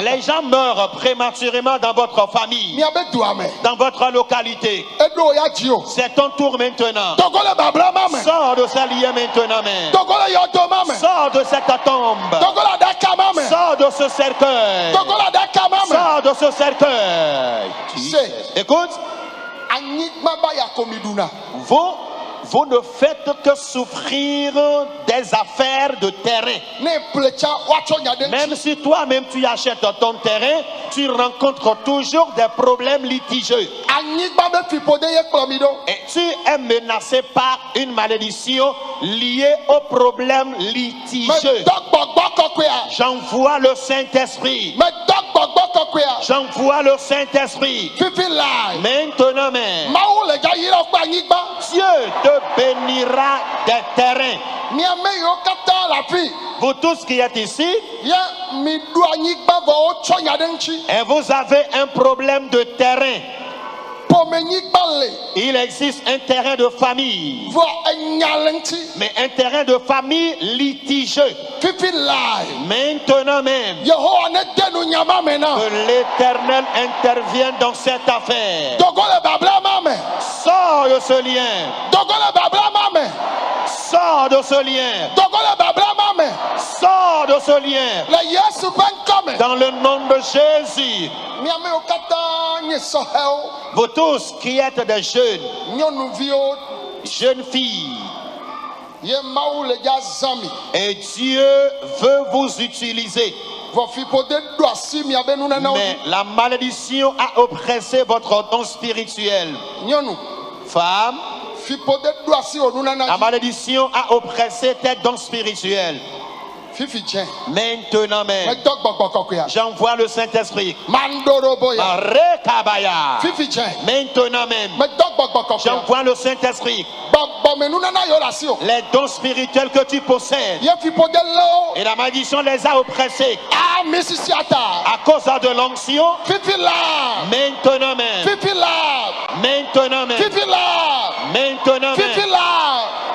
Les gens meurent prématurément dans votre famille, dans votre localité. C'est ton tour maintenant. Sors de ce lien maintenant même. Sors de cette tombe. Sors de ce cercueil. Sors de ce cercueil. Écoute. Vous ne faites que souffrir des affaires de terrain. Même si toi-même tu achètes ton terrain, tu rencontres toujours des problèmes litigieux. Et tu es menacé par une malédiction liée aux problèmes litigieux. J'envoie le Saint-Esprit. J'envoie le Saint-Esprit. Maintenant même. Dieu te bénira des terrains. Vous tous qui êtes ici, et vous avez un problème de terrain. Il existe un terrain de famille, mais un terrain de famille litigieux. Maintenant même, que l'Éternel intervienne dans cette affaire. Sors de ce lien. Sors de ce lien. Sors de ce lien. Dans le nom de Jésus. Vous tous qui êtes des jeunes filles, et Dieu veut vous utiliser. Mais la malédiction a oppressé votre don spirituel. Femme, la malédiction a oppressé tes dons spirituels. Maintenant même. J'envoie le Saint-Esprit. Maintenant même. J'envoie le Saint-Esprit. Les dons spirituels que tu possèdes. Et la malédiction les a oppressés. À cause de l'onction. Maintenant même. Maintenant même. Maintenant même.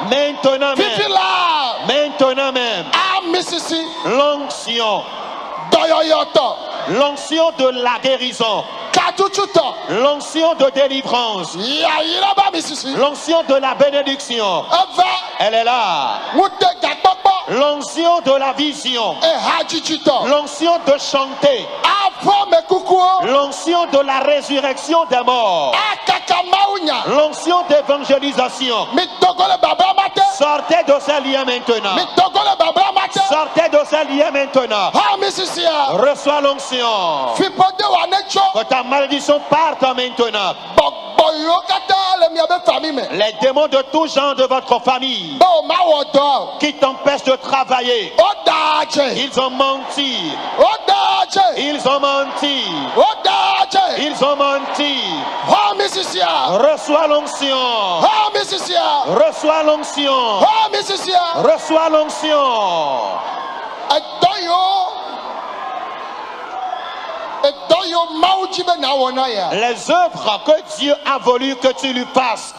Maintenant même. Maintenant même. L'onction. L'onction de la guérison. L'onction de délivrance. L'onction de la bénédiction. Elle est là. L'onction de la vision. L'onction de chanter. L'onction de la résurrection des morts. L'onction d'évangélisation. Sortez de ce lien maintenant. Sortez de ce lien maintenant. Reçois l'onction. Que ta malédiction parte maintenant. Les démons de tout genre de votre famille qui t'empêchent de travailler, ils ont menti. Ils ont menti. Ils ont menti. Reçois l'onction. Reçois l'onction. Reçois l'onction. Les œuvres que Dieu a voulu que tu lui fasses,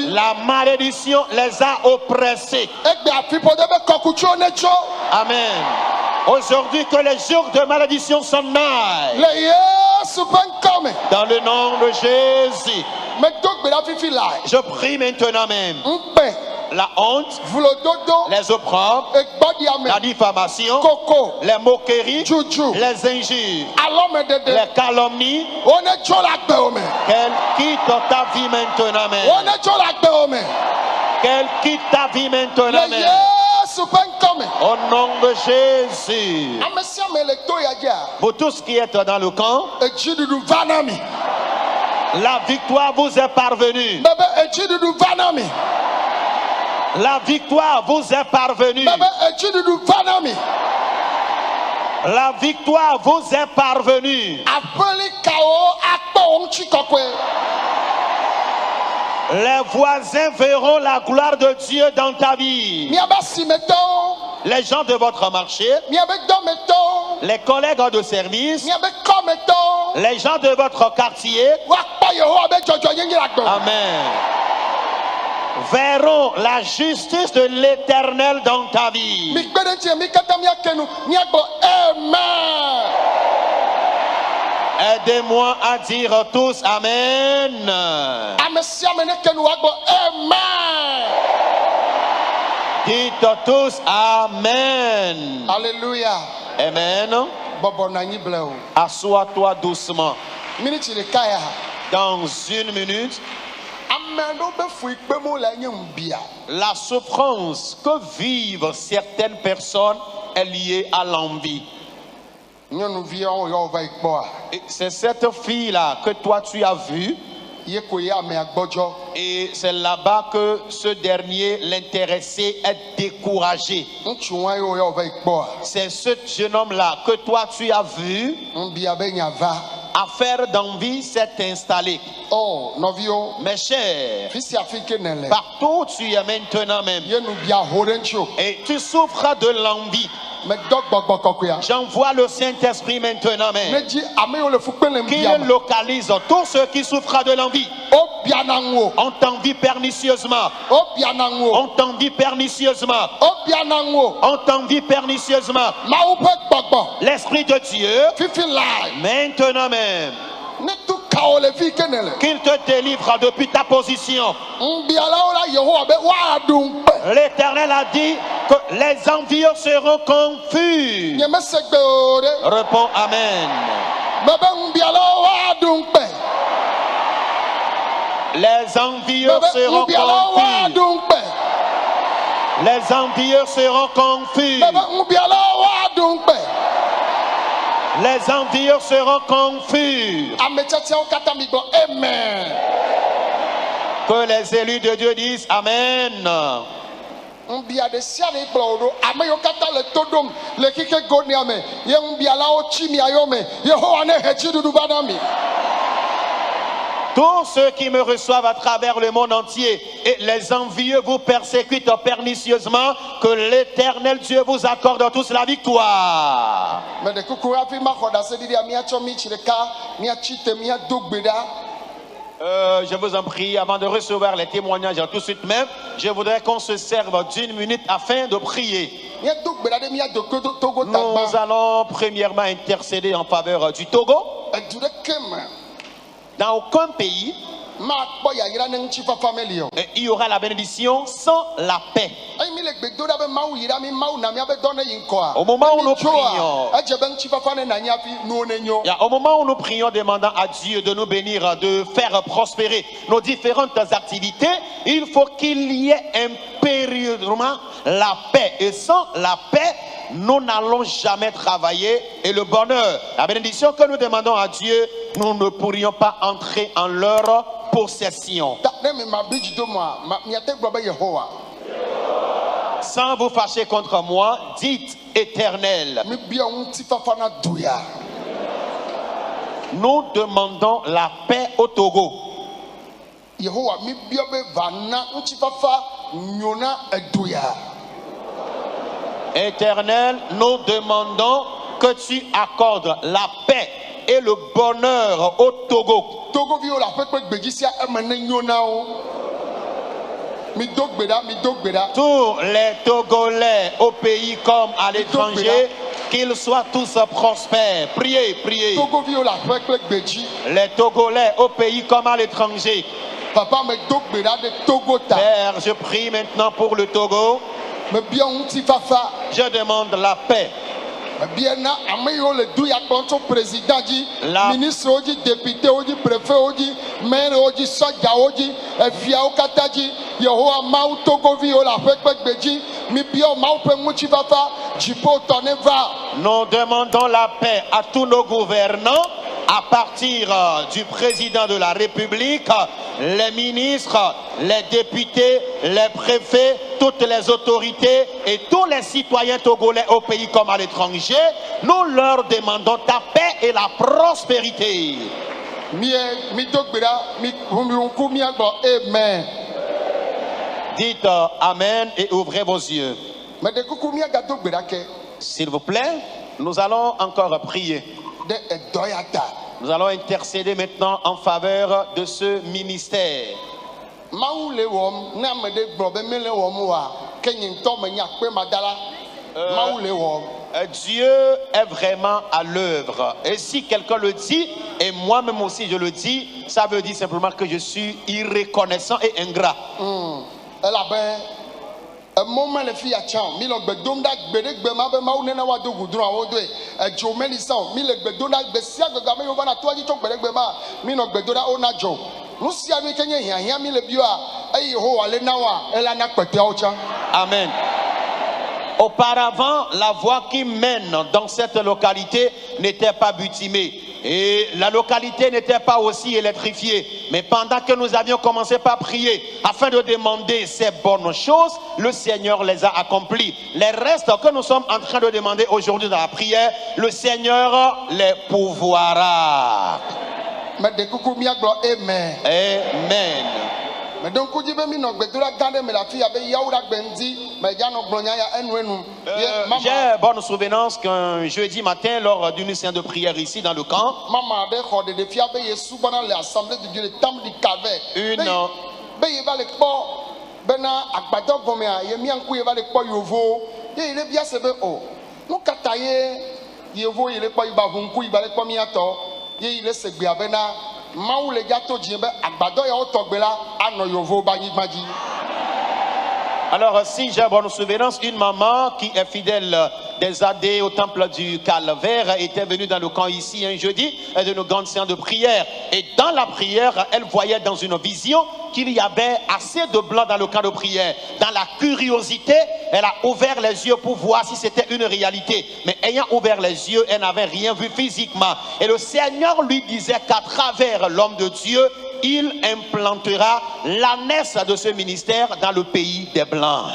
la malédiction les a oppressés. Amen. Aujourd'hui que les jours de malédiction s'en aillent. Dans le nom de Jésus. Je prie maintenant même. La honte, les opprobres, la diffamation, les moqueries, les injures, les calomnies, qu'elle quitte ta vie maintenant même. Qu'elle quitte ta vie maintenant même. Au nom de Jésus. Pour tous qui êtes dans le camp, la victoire vous est parvenue. La victoire vous est parvenue. La victoire vous est parvenue. Les voisins verront la gloire de Dieu dans ta vie. Les gens de votre marché, les collègues de service, les gens de votre quartier, amen, verront la justice de l'Éternel dans ta vie. Aidez-moi à dire tous amen. Dites tous amen. Alléluia. Amen. Assois-toi doucement. Dans une minute, la souffrance que vivent certaines personnes est liée à l'envie. C'est cette fille-là que toi tu as vue. Et c'est là-bas que ce dernier, l'intéressé, est découragé. C'est ce jeune homme-là que toi tu as vu. Affaire d'envie s'est installée. Oh, mes chers, partout où tu es maintenant même, et tu souffres de l'envie. J'envoie le Saint-Esprit maintenant même, qu'il localise tous ceux qui souffrent de l'envie. On t'envie pernicieusement. On t'envie pernicieusement. On t'envie pernicieusement. L'Esprit de Dieu maintenant même, qu'il te délivre depuis ta position. L'Éternel a dit que les envieux seront confus. Réponds amen. Les envieux seront confus. Les envieux seront confus. Les envieux seront confus. Que les élus de Dieu disent amen. Mbia de sia de kplo ame yo kata le todom le kike gonia me ye mbia la o chi mi ayo me Yehowa ne heji dudu bana mi. Tous ceux qui me reçoivent à travers le monde entier et les envieux vous persécutent pernicieusement, que l'Éternel Dieu vous accorde tous la victoire. Je vous en prie, avant de recevoir les témoignages tout de suite même, je voudrais qu'on se serve d'une minute afin de prier. Nous allons premièrement intercéder en faveur du Togo. Dans aucun pays, il y aura la bénédiction sans la paix. Au moment où nous prions, demandant à Dieu de nous bénir, de faire prospérer nos différentes activités, il faut qu'il y ait impérieusement la paix. Et sans la paix, nous n'allons jamais travailler. Et le bonheur, la bénédiction que nous demandons à Dieu, nous ne pourrions pas entrer en leur possession. Sans vous fâcher contre moi, dites Éternel. Nous demandons la paix au Togo. Éternel, nous demandons que tu accordes la paix et le bonheur au Togo. Tous les Togolais au pays comme à l'étranger, qu'ils soient tous prospères. Priez, priez. Les Togolais au pays comme à l'étranger. Père, je prie maintenant pour le Togo. Je demande la paix. Ministre, député, préfet, maire, soldat, nous demandons la paix à tous nos gouvernants, à partir du président de la République, les ministres, les députés, les préfets, toutes les autorités et tous les citoyens togolais au pays comme à l'étranger. Nous leur demandons ta paix et la prospérité. Amen. Dites Amen et ouvrez vos yeux. S'il vous plaît, nous allons encore prier. Nous allons intercéder maintenant en faveur de ce ministère. Dieu est vraiment à l'œuvre. Et si quelqu'un le dit, et moi-même aussi je le dis, ça veut dire simplement que je suis irreconnaissant et ingrat. Un moment les filles à Tcham, mi log bedom da gbede gbema be ma unena wa do gudron awo do e jo melison mi le gbedo na gbesia gaga me yo bana to aji to gbede gbema mi no gbedo da ona jo nu sia mi kenye hia mi le bio a ayi ho wale na wa ela na pete a ocha. Amen. Auparavant, la voie qui mène dans cette localité n'était pas bitumée. Et la localité n'était pas aussi électrifiée. Mais pendant que nous avions commencé par prier, afin de demander ces bonnes choses, le Seigneur les a accomplies. Les restes que nous sommes en train de demander aujourd'hui dans la prière, le Seigneur les pourvoira. Amen. Amen. J'ai bonne souvenance qu'un jeudi matin, lors d'une séance de prière ici dans le camp, alors si j'ai bonne souvenance, une maman qui est fidèle des AD au temple du Calvaire était venue dans le camp ici un jeudi de nos grandes séances de prière. Et dans la prière, elle voyait dans une vision qu'il y avait assez de blanc dans le camp de prière. Dans la curiosité, elle a ouvert les yeux pour voir si c'était une réalité. Mais ayant ouvert les yeux, elle n'avait rien vu physiquement. Et le Seigneur lui disait qu'à travers l'homme de Dieu, il implantera l'ânesse de ce ministère dans le pays des Blancs.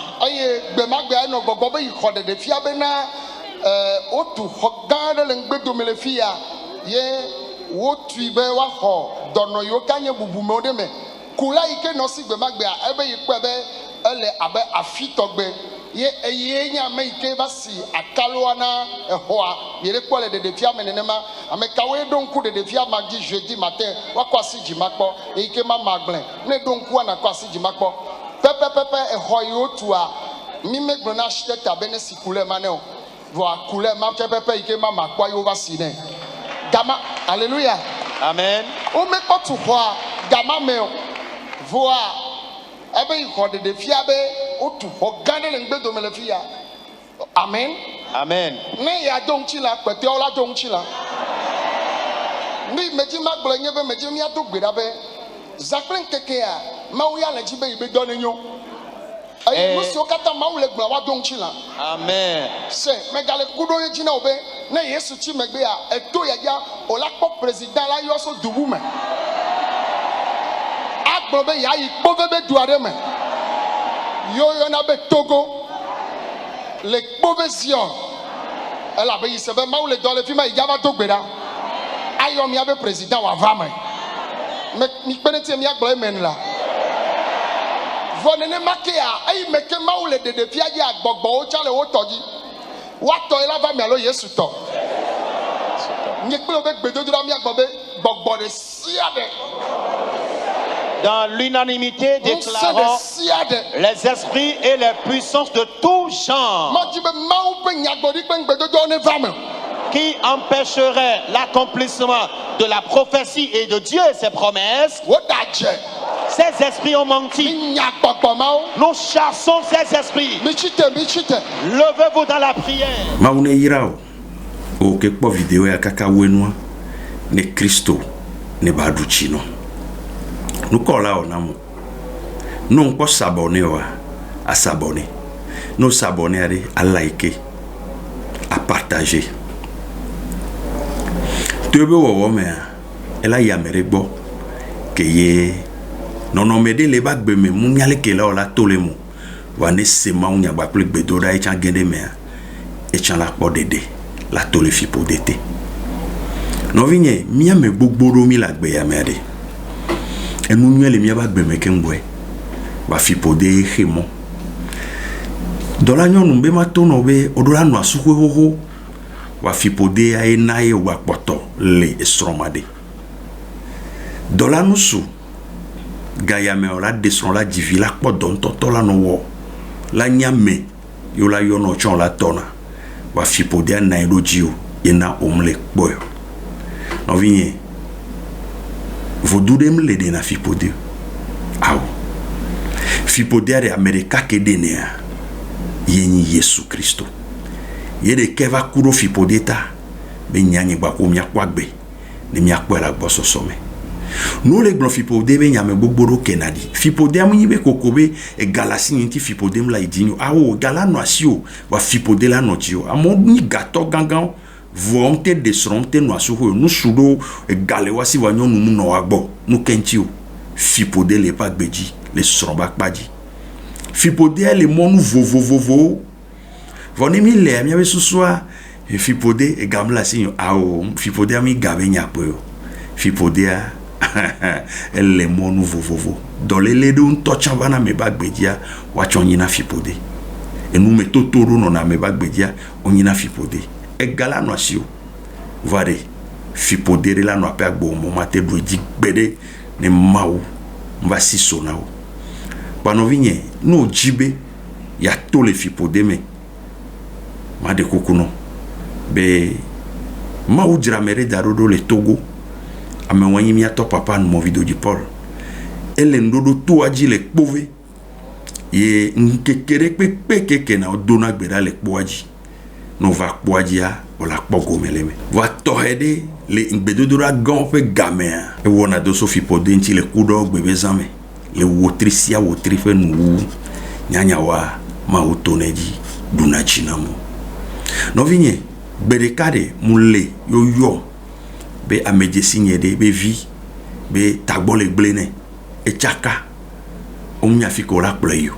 Ye eye nya me ike basi akaloana ehoa yele kwa le de fia menenema amekawe donku de fia magi jeudi matin wa kwasi jimakpo ike ma maglen ne donku na kwasi jimakpo pepe eho yotua mi megbo na shita bene sikule maneo vo kule ma pepe ike ma makwa yo basi ne gama hallelujah amen o me potu ho gama me voa ebe iko de fia be otu ogane le ngbe do me le fia amen amen ne ya donchi la pete ola donchi la ni meji magble nye be meji mi adogbe da be zakren keke a mawu ya le jibe ibe do nenyo ayi muso kata mawu le gba wa donchi la amen se megale kudo ye jina obe na Yesu chi megbe a eto ya ya ola po president la yo so dubu me agbobe ya yi kpove be duare me yo na be Togo le kpove Zion ela be yisebe mawu le dole fi ma ijaba dogbeda ayo mi abe president wa va me mi penete mi agbo men la vonene makia ayi meke mawu le de fi aje agbogbo o chale o toji wa to ela va mi alo Yesu to ni pe o be gbedodura mi agbobe gbogbo de siade. Dans l'unanimité, déclarant les esprits et les puissances de tout genre qui empêcheraient l'accomplissement de la prophétie et de Dieu et ses promesses. Ces esprits ont menti. Nous chassons ces esprits. Levez-vous dans la prière. Ne Christo ne baduchino. Nous collons en amour. Nous pas s'abonner à s'abonner. Nous s'abonner à liker, à partager. Tu veux voir mais elle a yamere bo que ye non m'aider les bacs be me munyale que là la tous les mots. Va ne se ma unya ba plus bedora et chan gende me et chan la po dede la tous les filles pour d'été. Non vigne mia me bogboro mi la gbe yamere. Et nous les miens bag me kengwe ba fipode hemo dola nyon numbe matono be odola no asukwe hoho wa fipode ay nae wa poto le estromade dola nusu gaya me ora desron la divila po don totola no wo la nyame yo la yo no chon la tona wa fipode na elojio ina omle boyo no vinye vous doudez me l'aider na fipode aw fipode de Amerika ke denea yeni Yesu Kristo yede keva kuro fipode ta be nyanye ba ko mia kwagbe ne mia kwela boso some no le gbon fipode be nyame gbogboro kenadi fipode amunyi be kokobe e galasi nti fipode mla idinyo awo gala no asio wa fipode la no tio amo ni gato gangan volonté de sronté no asuho no sudo e gale wasi wa nyonu mu no agbo no kentio fipode le pa gbeji le sromba kpaji fipode le monu vovovovo voni mi le mi abesusua fipode e gamla sinyo awo fipode ami gabe nyapo yo fipode le monu vovovo dole le de un tocha bana me ba gbejia wa chonyina fipode e nu metotoro no na me ba gbejia onyina fipode egala no asio vare fipodere la no apia gbo mo mate do di gbede ne mawo mva siso na o pano vinye no jibe ya to le fipode me ma de kokuno be mawo dira mere darodo le Togo ame wanyi mi ato papa no mo video di Paul ele ndodo to aji le kpove ye nkekere pepe keke na odona gbeda le kpoaji no va kpoajia wala kpogo meleme va tohede le ngbedodora gampe gamea e wona do so fipode nti le kudo gbebe zame le wotrisia wotrife nu nyanya wa ma otoneji duna chinamo no vinye gbede kade mule yo be ameje signede be vi be tagbole gblene e chaka o mia fi ko la pleyo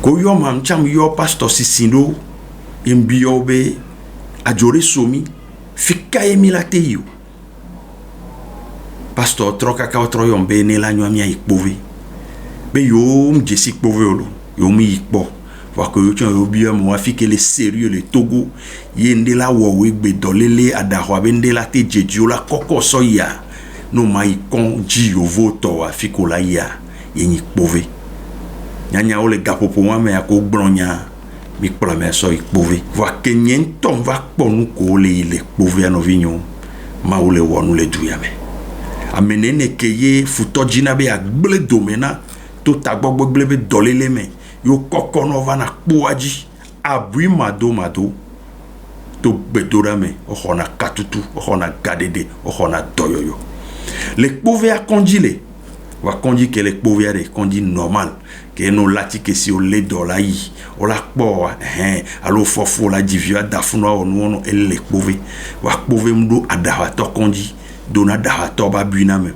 ko yo mam cham yo pastor sisindo imbio be ajore somi fika emilate yo pastor troka ka otro yo be ne la nyo mia ikpove be yo mjesi ikpove olo yo mi ikpo wa ko yo chan yo bia mo afike le sérieux le Togo yende la wo we gbe dolele adahwa be ndela te jeju la koko so ya no mai kon ji yo voto afiko la ya yen ikpove nyanya ole gapopo wa me ko gbronya mi kpla so ikpove wa kenyen tom va kponu ko le ikpove no vinyo ma ole wonu le duyame amenene keye futo jina be agble domena to tagbogbo gblebe dolele me yo kokono va na kpoaji abui mado to bedora me ohona katutu ohona gadede ohona doyoyo le kpove a kondile wa kondi ke le kpove a de kondi normal ke no lati ke si o le dola yi o la kpo alo fofo la divio dafuno ono ele kpove wa kpove mdo adawa to kondi dona dawa to ba buina me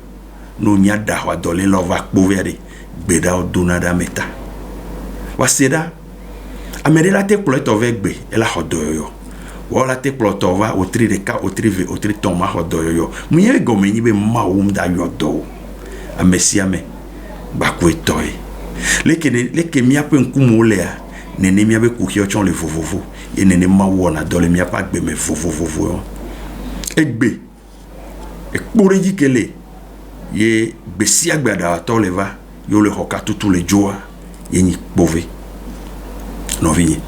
no nya dawa dole lo va kpove a de beda o dona da meta wa seda amere la te ploto vegbe ela hodoyo wala te ploto va o tri de ka o tri ve o tri toma hodoyo muye gomeni be maum da yodo amesia me bakwe toy leke mia pe nkumolea nene mia be kuhio chon le vovovo e nene mawona dole mia pa gbe me vovovo egbe ekpore jikele ye besia gbada to le va yo le hoka tutu le joa yenyi pove no vinye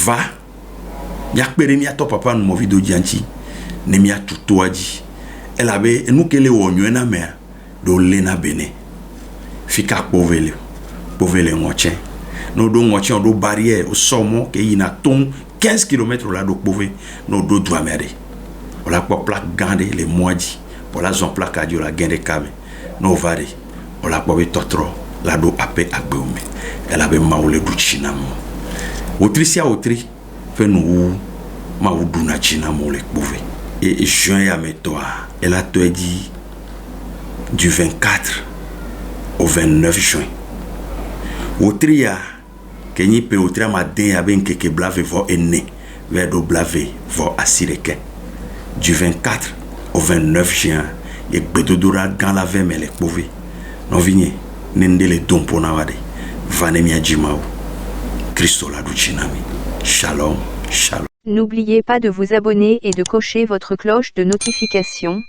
va ya kpere mi ato papa no mo video janchi ne mi atuto aji elabe enukele wonyo na me do le na bene fika povele ngoche no do ngoche do barrière o somo ke ina ton 15 km la do pove no do douamere ola po plaque gande le moaji ola zon plaque adio la gende kame no vare ola po be totro la do ape agbeume elabe maule du chinamo otrisia otri fe nou ma uduna chinamo le pove et juin ya metoa elle a te dit du 24 au 29 juin otria kenyi pe otria matin ya ben keke blave vo ene vers do blave vo asireke du 24 au 29 juin et bedodora gan la veme le pove non vigné nendele dompo na wade vanemia jimao Christo la duchinami shalom shalom. N'oubliez pas de vous abonner et de cocher votre cloche de notification